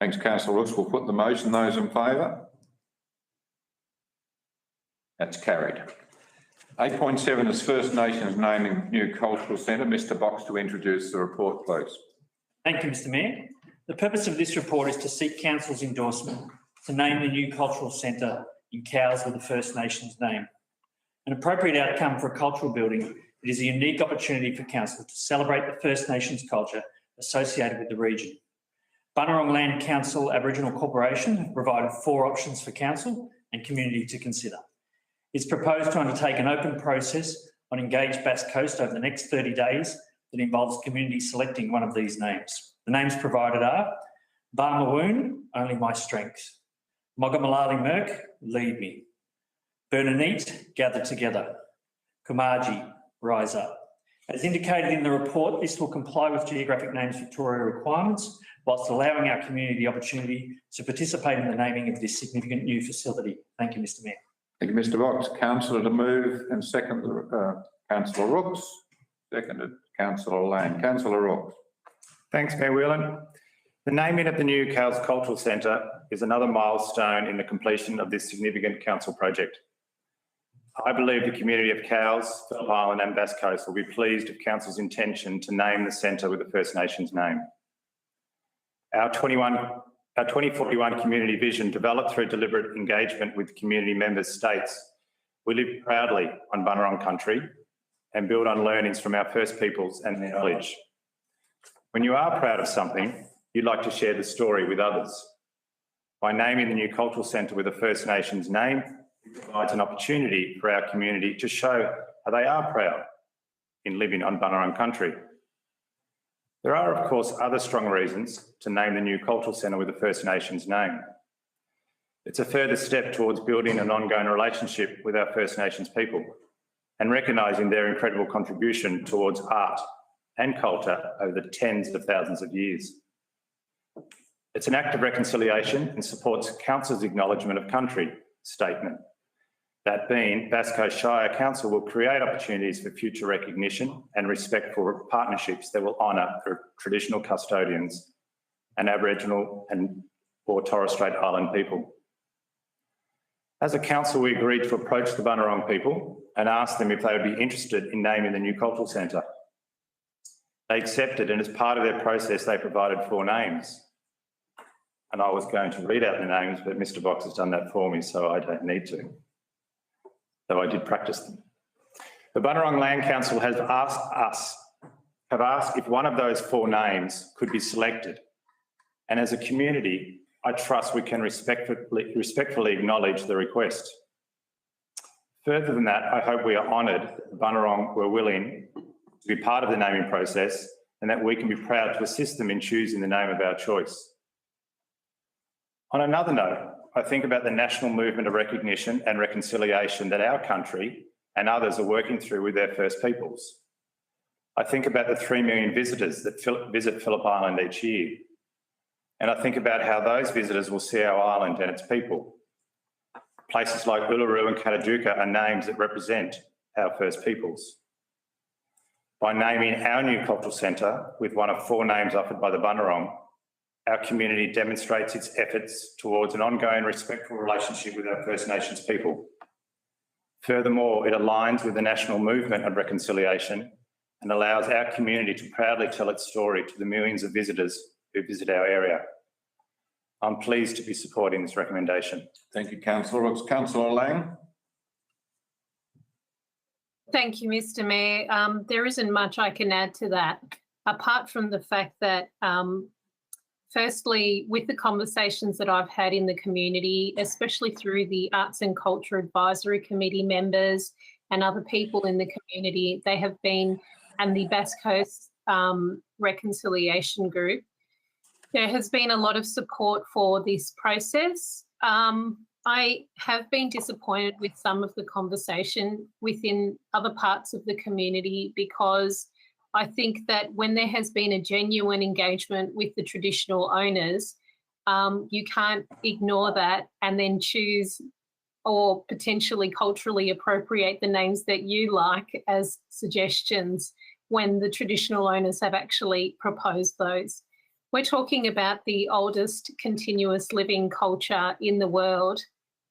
Thanks, Councillor Rooks. We'll put the motion. Those in favour? That's carried. 8.7 is First Nations naming new cultural centre. Mr Box to introduce the report, please. Thank you, Mr Mayor. The purpose of this report is to seek Council's endorsement to name the new cultural centre in Cowes with the First Nations name. An appropriate outcome for a cultural building, it is a unique opportunity for Council to celebrate the First Nations culture associated with the region. Bunurong Land Council Aboriginal Corporation have provided 4 options for Council and community to consider. It's proposed to undertake an open process on Engage Bass Coast over the next 30 days that involves community selecting one of these names. The names provided are Barmawoon, Only My Strength; Mogamalali Merk, Lead Me; Burnanite, Gather Together; Kumarji, Rise Up. As indicated in the report, this will comply with Geographic Names Victoria requirements, whilst allowing our community the opportunity to participate in the naming of this significant new facility. Thank you, Mr Mayor. Thank you, Mr Box. Councillor to move and second, Councillor Rooks. Seconded, Councillor Lang. Councillor Rooks. Thanks, Mayor Whelan. The naming of the new Cowes Cultural Centre is another milestone in the completion of this significant council project. I believe the community of Cowes, Phillip Island and Bass Coast will be pleased with Council's intention to name the centre with the First Nations name. Our 2041 community vision, developed through deliberate engagement with community members, states we live proudly on Bunurong country and build on learnings from our First Peoples and their knowledge. When you are proud of something, you'd like to share the story with others. By naming the new cultural centre with a First Nations name, it provides an opportunity for our community to show how they are proud in living on Bunurong country. There are, of course, other strong reasons to name the new cultural centre with a First Nations name. It's a further step towards building an ongoing relationship with our First Nations people and recognising their incredible contribution towards art and culture over the tens of thousands of years. It's an act of reconciliation and supports Council's acknowledgement of country statement. That being, Bass Coast Shire Council will create opportunities for future recognition and respect for partnerships that will honour the traditional custodians and Aboriginal and or Torres Strait Island people. As a council, we agreed to approach the Bunurong people and ask them if they would be interested in naming the new cultural centre. They accepted, and as part of their process, they provided 4 names. And I was going to read out the names, but Mr. Box has done that for me, so I don't need to, though I did practice them. The Bunurong Land Council has asked if one of those 4 names could be selected. And as a community, I trust we can respectfully acknowledge the request. Further than that, I hope we are honoured that the Bunurong were willing to be part of the naming process and that we can be proud to assist them in choosing the name of our choice. On another note, I think about the national movement of recognition and reconciliation that our country and others are working through with their First Peoples. I think about the 3 million visitors that visit Phillip Island each year. And I think about how those visitors will see our island and its people. Places like Uluru and Katajuka are names that represent our First Peoples. By naming our new cultural centre with one of 4 names offered by the Bunurong, our community demonstrates its efforts towards an ongoing respectful relationship with our First Nations people. Furthermore, it aligns with the national movement of reconciliation and allows our community to proudly tell its story to the millions of visitors who visit our area. I'm pleased to be supporting this recommendation. Thank you, Councillor. Councillor Lang. Thank you, Mr. Mayor. There isn't much I can add to that, apart from the fact that, firstly, with the conversations that I've had in the community, especially through the Arts and Culture Advisory Committee members and other people in the community, they have been, and the Bass Coast Reconciliation Group, there has been a lot of support for this process. I have been disappointed with some of the conversation within other parts of the community, because I think that when there has been a genuine engagement with the traditional owners, you can't ignore that and then choose or potentially culturally appropriate the names that you like as suggestions when the traditional owners have actually proposed those. We're talking about the oldest continuous living culture in the world.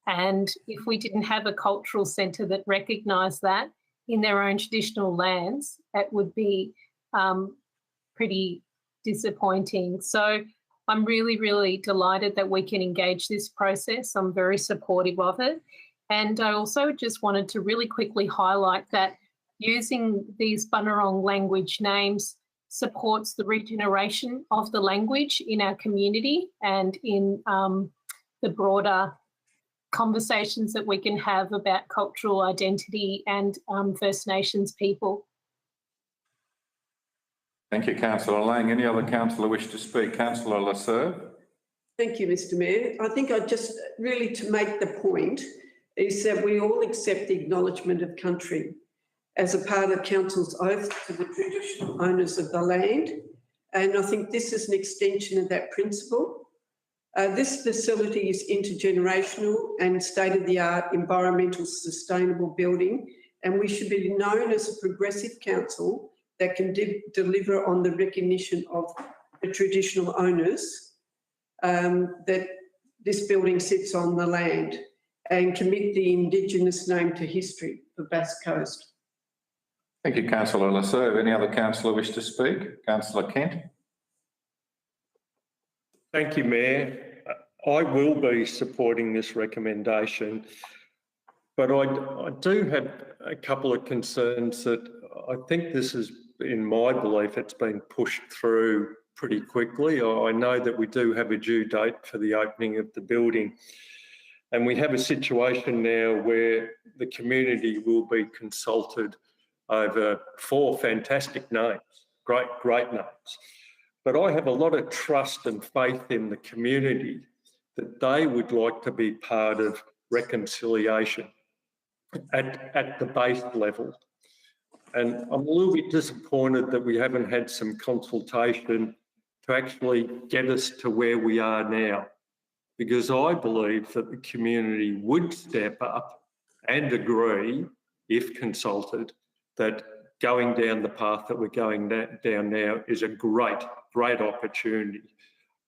And if we didn't have a cultural centre that recognised that in their own traditional lands, it would be pretty disappointing. So I'm really, really delighted that we can engage this process. I'm very supportive of it. And I also just wanted to really quickly highlight that using these Bunurong language names supports the regeneration of the language in our community and in the broader conversations that we can have about cultural identity and First Nations people. Thank you, Councillor Lang. Any other councillor wish to speak? Councillor Lasserve. Thank you, Mr. Mayor. I think I just really to make the point is that we all accept the acknowledgement of country as a part of Council's oath to the traditional owners of the land. And I think this is an extension of that principle. This facility is intergenerational and state-of-the-art environmental sustainable building, and we should be known as a progressive council that can deliver on the recognition of the traditional owners that this building sits on the land, and commit the Indigenous name to history for Bass Coast. Thank you, Councillor Lasserve. Any other councillor wish to speak? Councillor Kent. Thank you, Mayor. I will be supporting this recommendation, but I do have a couple of concerns that I think this is, in my belief, it's been pushed through pretty quickly. I know that we do have a due date for the opening of the building, and we have a situation now where the community will be consulted over 4 fantastic names, great names. But I have a lot of trust and faith in the community that they would like to be part of reconciliation at the base level. And I'm a little bit disappointed that we haven't had some consultation to actually get us to where we are now, because I believe that the community would step up and agree, if consulted, that going down the path that we're going down now is a great opportunity.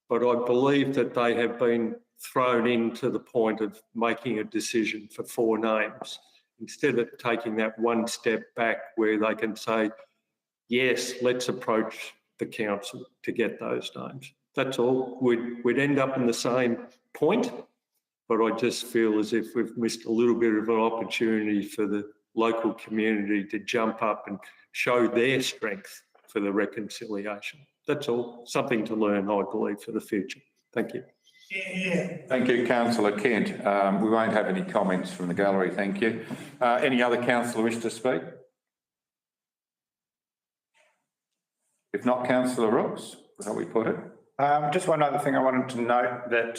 But I believe that they have been thrown into the point of making a decision for 4 names, instead of taking that one step back where they can say, yes, let's approach the council to get those names. That's all. We'd end up in the same point, but I just feel as if we've missed a little bit of an opportunity for the local community to jump up and show their strength for the reconciliation. That's all. Something to learn, I believe, for the future. Thank you. Thank you, councillor Kent. We won't have any comments from the gallery, thank you. Any other councillor wish to speak? If not, councillor Rooks, how we put it? Just one other thing I wanted to note that,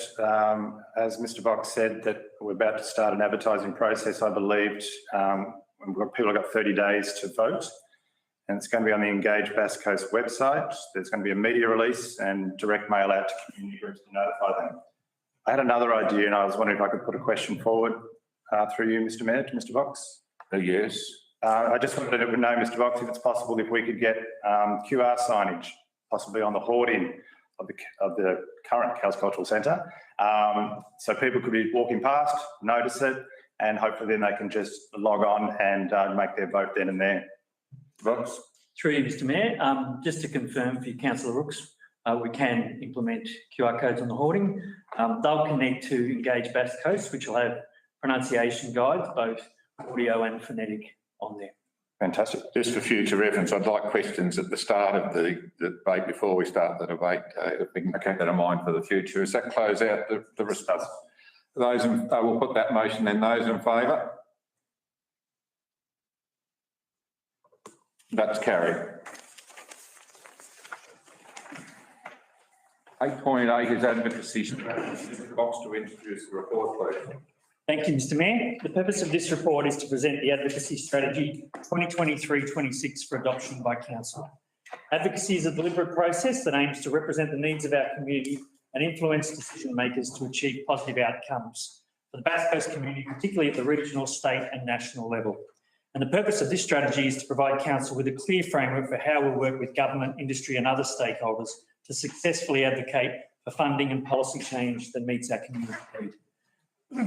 as Mr Box said, that we're about to start an advertising process, I believed. People have got 30 days to vote, and it's going to be on the Engage Bass Coast website. There's going to be a media release and direct mail out to community groups to notify them. I had another idea, and I was wondering if I could put a question forward through you, Mr Mayor, to Mr Box. Yes. I just wanted to know, Mr Box, if it's possible if we could get QR signage, possibly on the hoarding of the current Cows Cultural Centre. So people could be walking past, notice it, and hopefully then they can just log on and make their vote then and there. Rooks? Through you, Mr Mayor, just to confirm for you, councillor Rooks, we can implement QR codes on the hoarding. They'll connect to Engage Bass Coast, which will have pronunciation guides, both audio and phonetic, on there. Fantastic. Just for future reference, I'd like questions at the start of the debate before we start the debate, if we can keep that in mind for the future. Does that close out the response? Those, we'll put that motion then. Those in favour? That's carried. 8.8 is advocacy. Mr Box to introduce the report, please. Thank you, Mr Mayor. The purpose of this report is to present the Advocacy Strategy 2023-26 for adoption by Council. Advocacy is a deliberate process that aims to represent the needs of our community and influence decision makers to achieve positive outcomes for the Bass Coast community, particularly at the regional, state and national level. And the purpose of this strategy is to provide Council with a clear framework for how we'll work with government, industry and other stakeholders to successfully advocate for funding and policy change that meets our community need.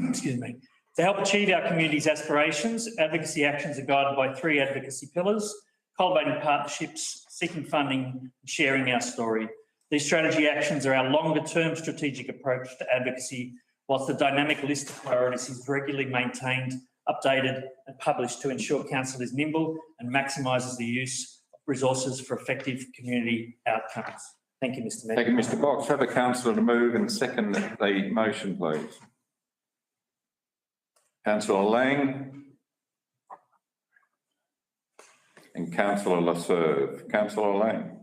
Excuse me. To help achieve our community's aspirations, advocacy actions are guided by 3 advocacy pillars: cultivating partnerships, seeking funding and sharing our story. These strategy actions are our longer-term strategic approach to advocacy, whilst the dynamic list of priorities is regularly maintained, updated and published to ensure Council is nimble and maximises the use of resources for effective community outcomes. Thank you, Mr Mayor. Thank you, Mr Box. Have a councillor to move and second the motion, please. Councillor Lang and Councillor Lasserve. Councillor Lang.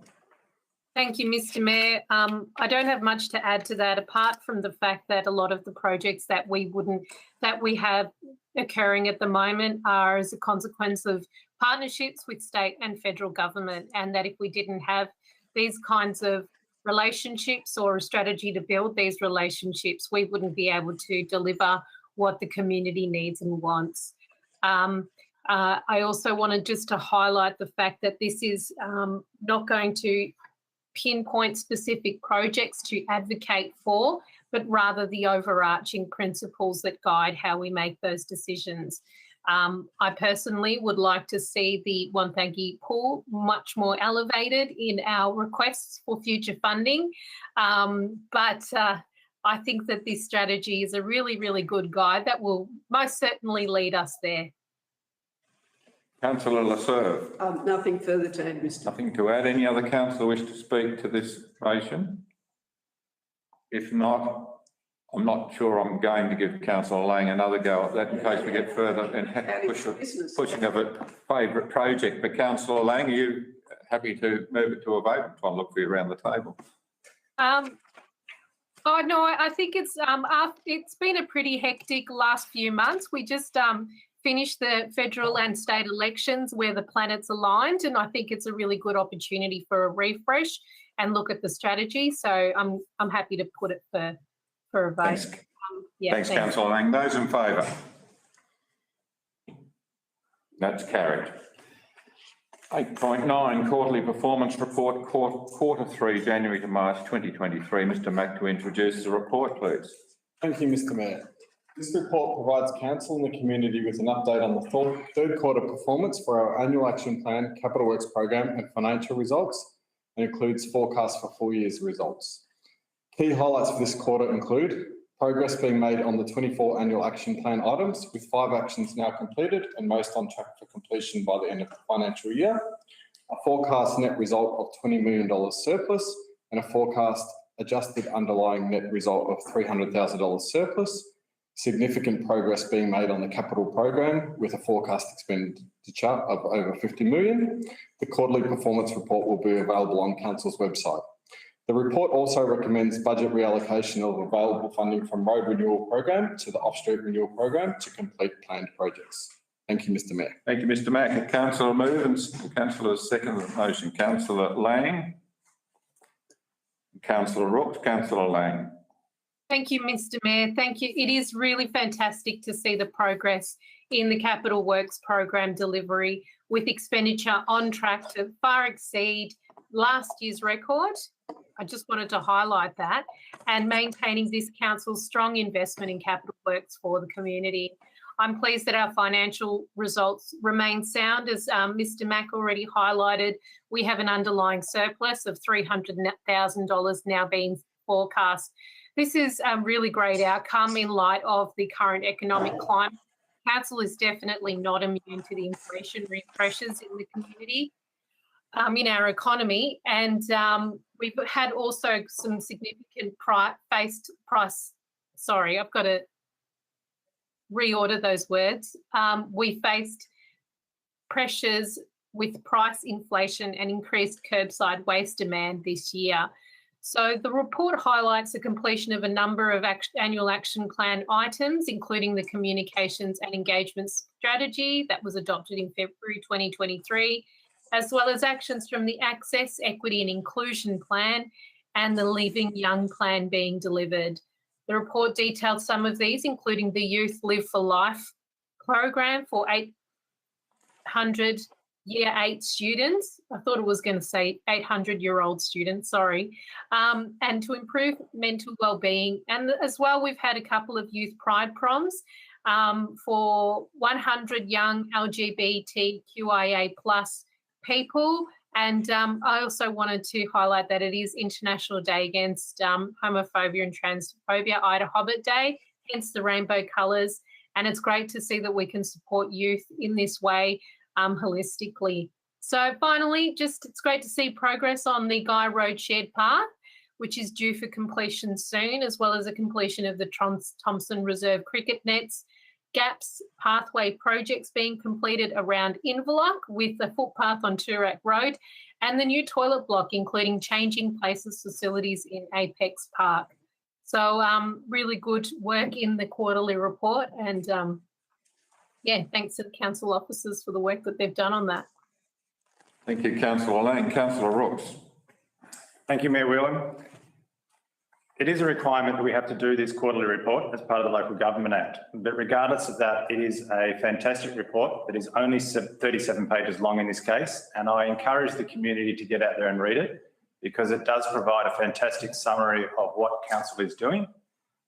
Thank you, Mr Mayor. I don't have much to add to that, apart from the fact that a lot of the projects that we have occurring at the moment are as a consequence of partnerships with state and federal government, and that if we didn't have these kinds of relationships or a strategy to build these relationships, we wouldn't be able to deliver what the community needs and wants. I also wanted just to highlight the fact that this is not going to pinpoint specific projects to advocate for, but rather the overarching principles that guide how we make those decisions. I personally would like to see the Wonthaggi pool much more elevated in our requests for future funding, but I think that this strategy is a really, really good guide that will most certainly lead us there. Councillor Lasserve. Nothing further to add, Mr. Nothing to add. Any other councillor wish to speak to this motion? If not, I'm not sure I'm going to give Councillor Lang another go at that in case we get further and pushing of a favourite project. But Councillor Lang, are you happy to move it to a vote? Try and look for you around the table. Oh no, I think it's been a pretty hectic last few months. We just finished the federal and state elections where the planets aligned, and I think it's a really good opportunity for a refresh and look at the strategy. So I'm happy to put it for a vote. Thanks, thanks. Councillor Lang. Those in favour? That's carried. 8.9 Quarterly Performance Report, Quarter 3, January to March 2023. Mr Mack to introduce the report, please. Thank you, Mr Mayor. This report provides council and the community with an update on the third quarter performance for our annual action plan, capital works program and financial results, and includes forecasts for full year's results. Key highlights for this quarter include progress being made on the 24 annual action plan items, with 5 actions now completed and most on track for completion by the end of the financial year. A forecast net result of $20 million surplus and a forecast adjusted underlying net result of $300,000 surplus. Significant progress being made on the capital program with a forecast expenditure of over $50 million. The quarterly performance report will be available on Council's website. The report also recommends budget reallocation of available funding from road renewal program to the off-street renewal program to complete planned projects. Thank you, Mr Mayor. Thank you, Mr Mack. Councillor move and Councillor second the motion. Councillor Lang. Councillor Rooks. Councillor Lang. Thank you, Mr Mayor. Thank you. It is really fantastic to see the progress in the capital works program delivery, with expenditure on track to far exceed last year's record. I just wanted to highlight that, and maintaining this council's strong investment in capital works for the community. I'm pleased that our financial results remain sound. As Mr Mack already highlighted, we have an underlying surplus of $300,000 now being forecast. This is a really great outcome in light of the current economic climate. Council is definitely not immune to the inflationary pressures in the community, in our economy, and we've had also some significant sorry, I've got to reorder those words. We faced pressures with price inflation and increased curbside waste demand this year. So the report highlights the completion of a number of annual action plan items, including the communications and engagement strategy that was adopted in February 2023, as well as actions from the Access, Equity and Inclusion Plan and the Living Young Plan being delivered. The report detailed some of these, including the Youth Live for Life program for 800 Year 8 students. I thought it was going to say 800-year-old students, sorry. And to improve mental wellbeing. And as well, we've had a couple of youth pride proms for 100 young LGBTQIA+ people. And I also wanted to highlight that it is International Day Against Homophobia and Transphobia, Ida Hobbit Day, hence the rainbow colours. And it's great to see that we can support youth in this way holistically. So finally, it's great to see progress on the Guy Road Shared Path, which is due for completion soon, as well as the completion of the Thompson Reserve cricket nets. GAPS pathway projects being completed around Inverloch with the footpath on Toorak Road, and the new toilet block, including changing places facilities in Apex Park. So really good work in the quarterly report, and thanks to the council officers for the work that they've done on that. Thank you, Councillor Lang. Councillor Rooks. Thank you, Mayor Whelan. It is a requirement that we have to do this quarterly report as part of the Local Government Act. But regardless of that, it is a fantastic report that is only 37 pages long in this case. And I encourage the community to get out there and read it, because it does provide a fantastic summary of what council is doing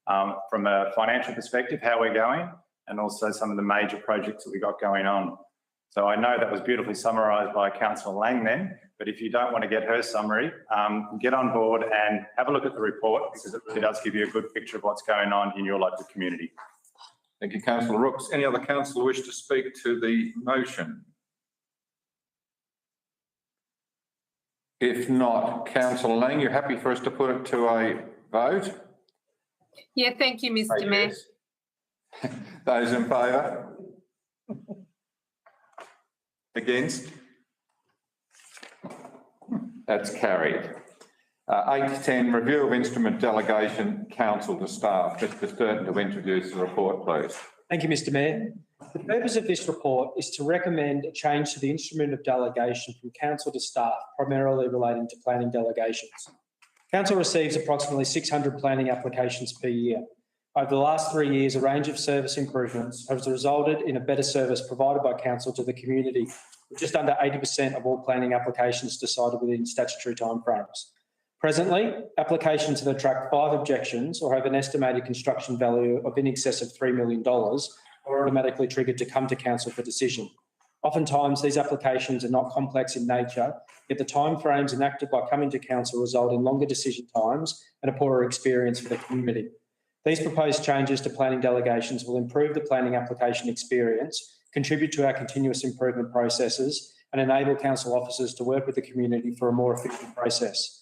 from a financial perspective, how we're going, and also some of the major projects that we got going on. So I know that was beautifully summarised by Councillor Lang then, but if you don't want to get her summary, get on board and have a look at the report, because it really does give you a good picture of what's going on in your local community. Thank you, Councillor Rooks. Any other councillor wish to speak to the motion? If not, Councillor Lang, you're happy for us to put it to a vote? Yeah, thank you, Mr. Mayor. Those in favour? Against? That's carried. 8 to 10, review of instrument delegation, council to staff. Mr Sturton to introduce the report, please. Thank you, Mr Mayor. The purpose of this report is to recommend a change to the instrument of delegation from council to staff, primarily relating to planning delegations. Council receives approximately 600 planning applications per year. Over the last 3 years, a range of service improvements has resulted in a better service provided by council to the community, with just under 80% of all planning applications decided within statutory timeframes. Presently, applications that attract 5 objections or have an estimated construction value of in excess of $3 million are automatically triggered to come to council for decision. Oftentimes, these applications are not complex in nature, yet the timeframes enacted by coming to council result in longer decision times and a poorer experience for the community. These proposed changes to planning delegations will improve the planning application experience, contribute to our continuous improvement processes, and enable council officers to work with the community for a more efficient process.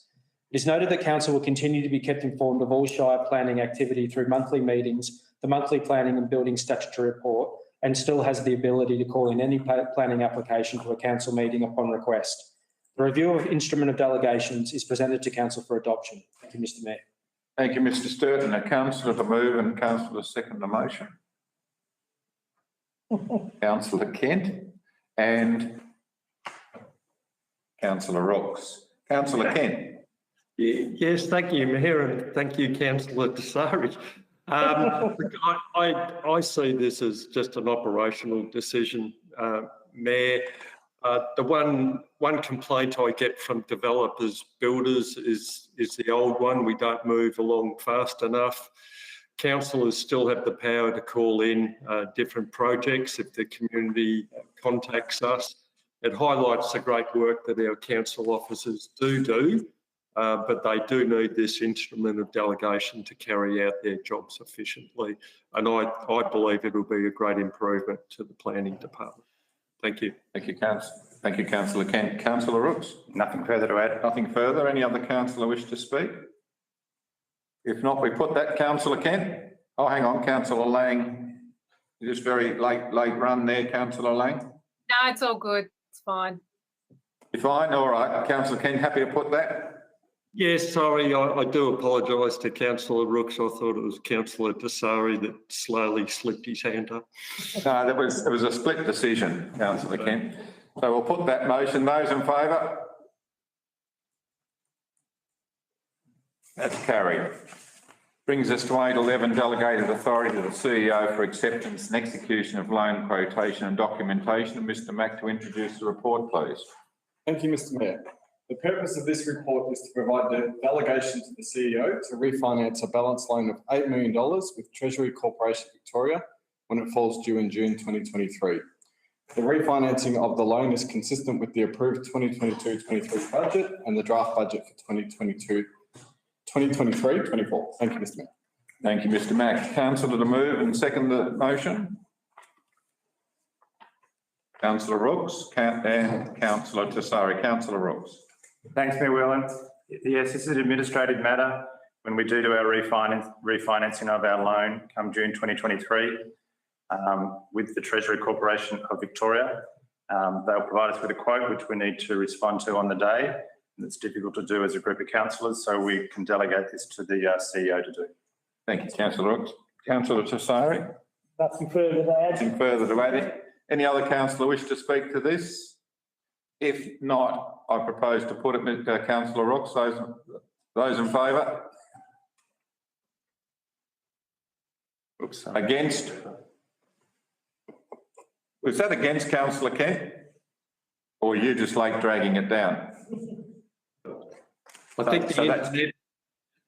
It is noted that council will continue to be kept informed of all Shire planning activity through monthly meetings, the monthly planning and building statutory report, and still has the ability to call in any planning application to a council meeting upon request. The review of instrument of delegations is presented to council for adoption. Thank you, Mr. Mayor. Thank you, Mr. Sturton. A councillor to move and councillor to second the motion. Councillor Kent and Councillor Rocks. Councillor Kent. Yes, thank you, Mayor, and thank you, Councillor Tessari. Look, I see this as just an operational decision, Mayor. The one complaint I get from developers, builders is the old one. We don't move along fast enough. Councillors still have the power to call in different projects if the community contacts us. It highlights the great work that our council officers do. But they do need this instrument of delegation to carry out their jobs efficiently. And I believe it will be a great improvement to the planning department. Thank you. Thank you, Councillor Kent. Councillor Rooks? Nothing further to add. Nothing further. Any other councillor wish to speak? If not, we put that. Councillor Kent? Oh, hang on, Councillor Lang. You're just very late run there, Councillor Lang. No, it's all good. It's fine. You're fine? All right. Councillor Kent, happy to put that? Yes, sorry, I do apologise to Councillor Rooks. I thought it was Councillor Tessari that slowly slipped his hand up. No, it was a split decision, Councillor Kent. So we'll put that motion. Those in favour? That's carried. Brings us to 8.11, delegated authority to the CEO for acceptance and execution of loan quotation and documentation. Mr. Mack to introduce the report, please. Thank you, Mr. Mayor. The purpose of this report is to provide the delegation to the CEO to refinance a balance loan of $8 million with Treasury Corporation Victoria when it falls due in June 2023. The refinancing of the loan is consistent with the approved 2022-23 budget and the draft budget for 2023-24. Thank you, Mr. Mayor. Thank you, Mr. Mack. Councillor to move and second the motion. Councillor Rooks and Councillor Tessari. Councillor Rooks. Thanks, Mayor Whelan. Yes, this is an administrative matter. When we do our refinancing of our loan come June 2023 with the Treasury Corporation of Victoria, they'll provide us with a quote which we need to respond to on the day. And it's difficult to do as a group of councillors, so we can delegate this to the CEO to do. Thank you, Councillor Rooks. Councillor Tessari. Nothing further to add. Nothing further to add. Any other councillor wish to speak to this? If not, I propose to put it to Councillor Rooks. Those in favour? Oops. Against? Was that against, Councillor Kent? Or were you just late dragging it down? I think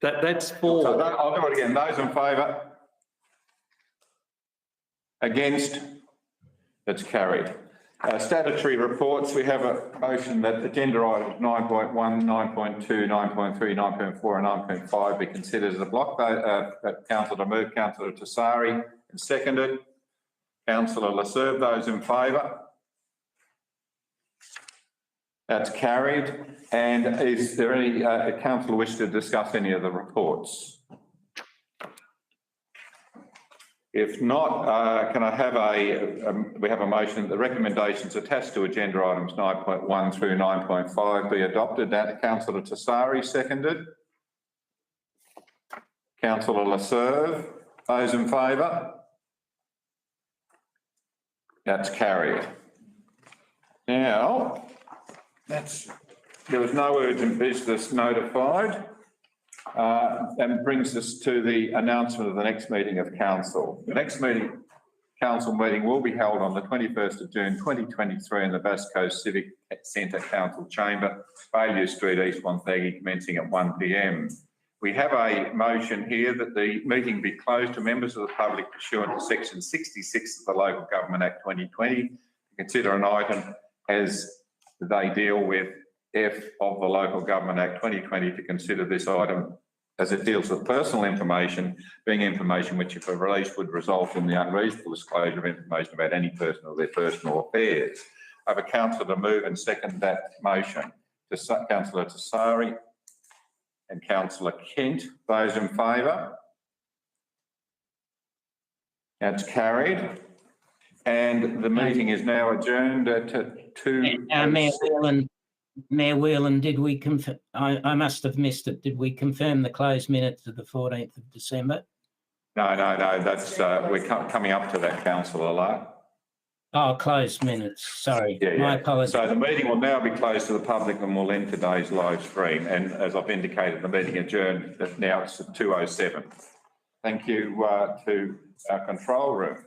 that's for. So I'll do it again. Those in favour? Against? That's carried. Statutory reports, we have a motion that agenda items 9.1, 9.2, 9.3, 9.4 and 9.5 be considered as a block. Councillor to move, Councillor Tessari, and seconded. Councillor Lasserve, those in favour? That's carried. And is there any councillor wish to discuss any of the reports? If not, can I have we have a motion that the recommendations attached to agenda items 9.1 through 9.5 be adopted. That Councillor Tessari seconded. Councillor Lasserve, those in favour? That's carried. Now, there was no urgent business notified. And brings us to the announcement of the next meeting of council. The next meeting council meeting will be held on the 21st of June 2023 in the Bass Coast Civic Centre Council Chamber, Bayview Street, East Wonthaggi, commencing at 1 p.m. We have a motion here that the meeting be closed to members of the public pursuant to section 66 of the Local Government Act 2020 to consider an item as they deal with F of the Local Government Act 2020 to consider this item as it deals with personal information, being information which if released would result in the unreasonable disclosure of information about any person or their personal affairs. I have a councillor to move and second that motion. Councillor Tessari and Councillor Kent. Those in favour? That's carried. And the meeting is now adjourned at 2. Mayor Whelan, did we confirm, I must have missed it, did we confirm the closed minutes of the 14th of December? No, that's, we're coming up to that, Councillor Lowe. Oh, closed minutes, sorry, Yeah. my apologies. So the meeting will now be closed to the public and will end today's live stream. And as I've indicated, the meeting adjourned, now it's at 2:07. Thank you to our control room.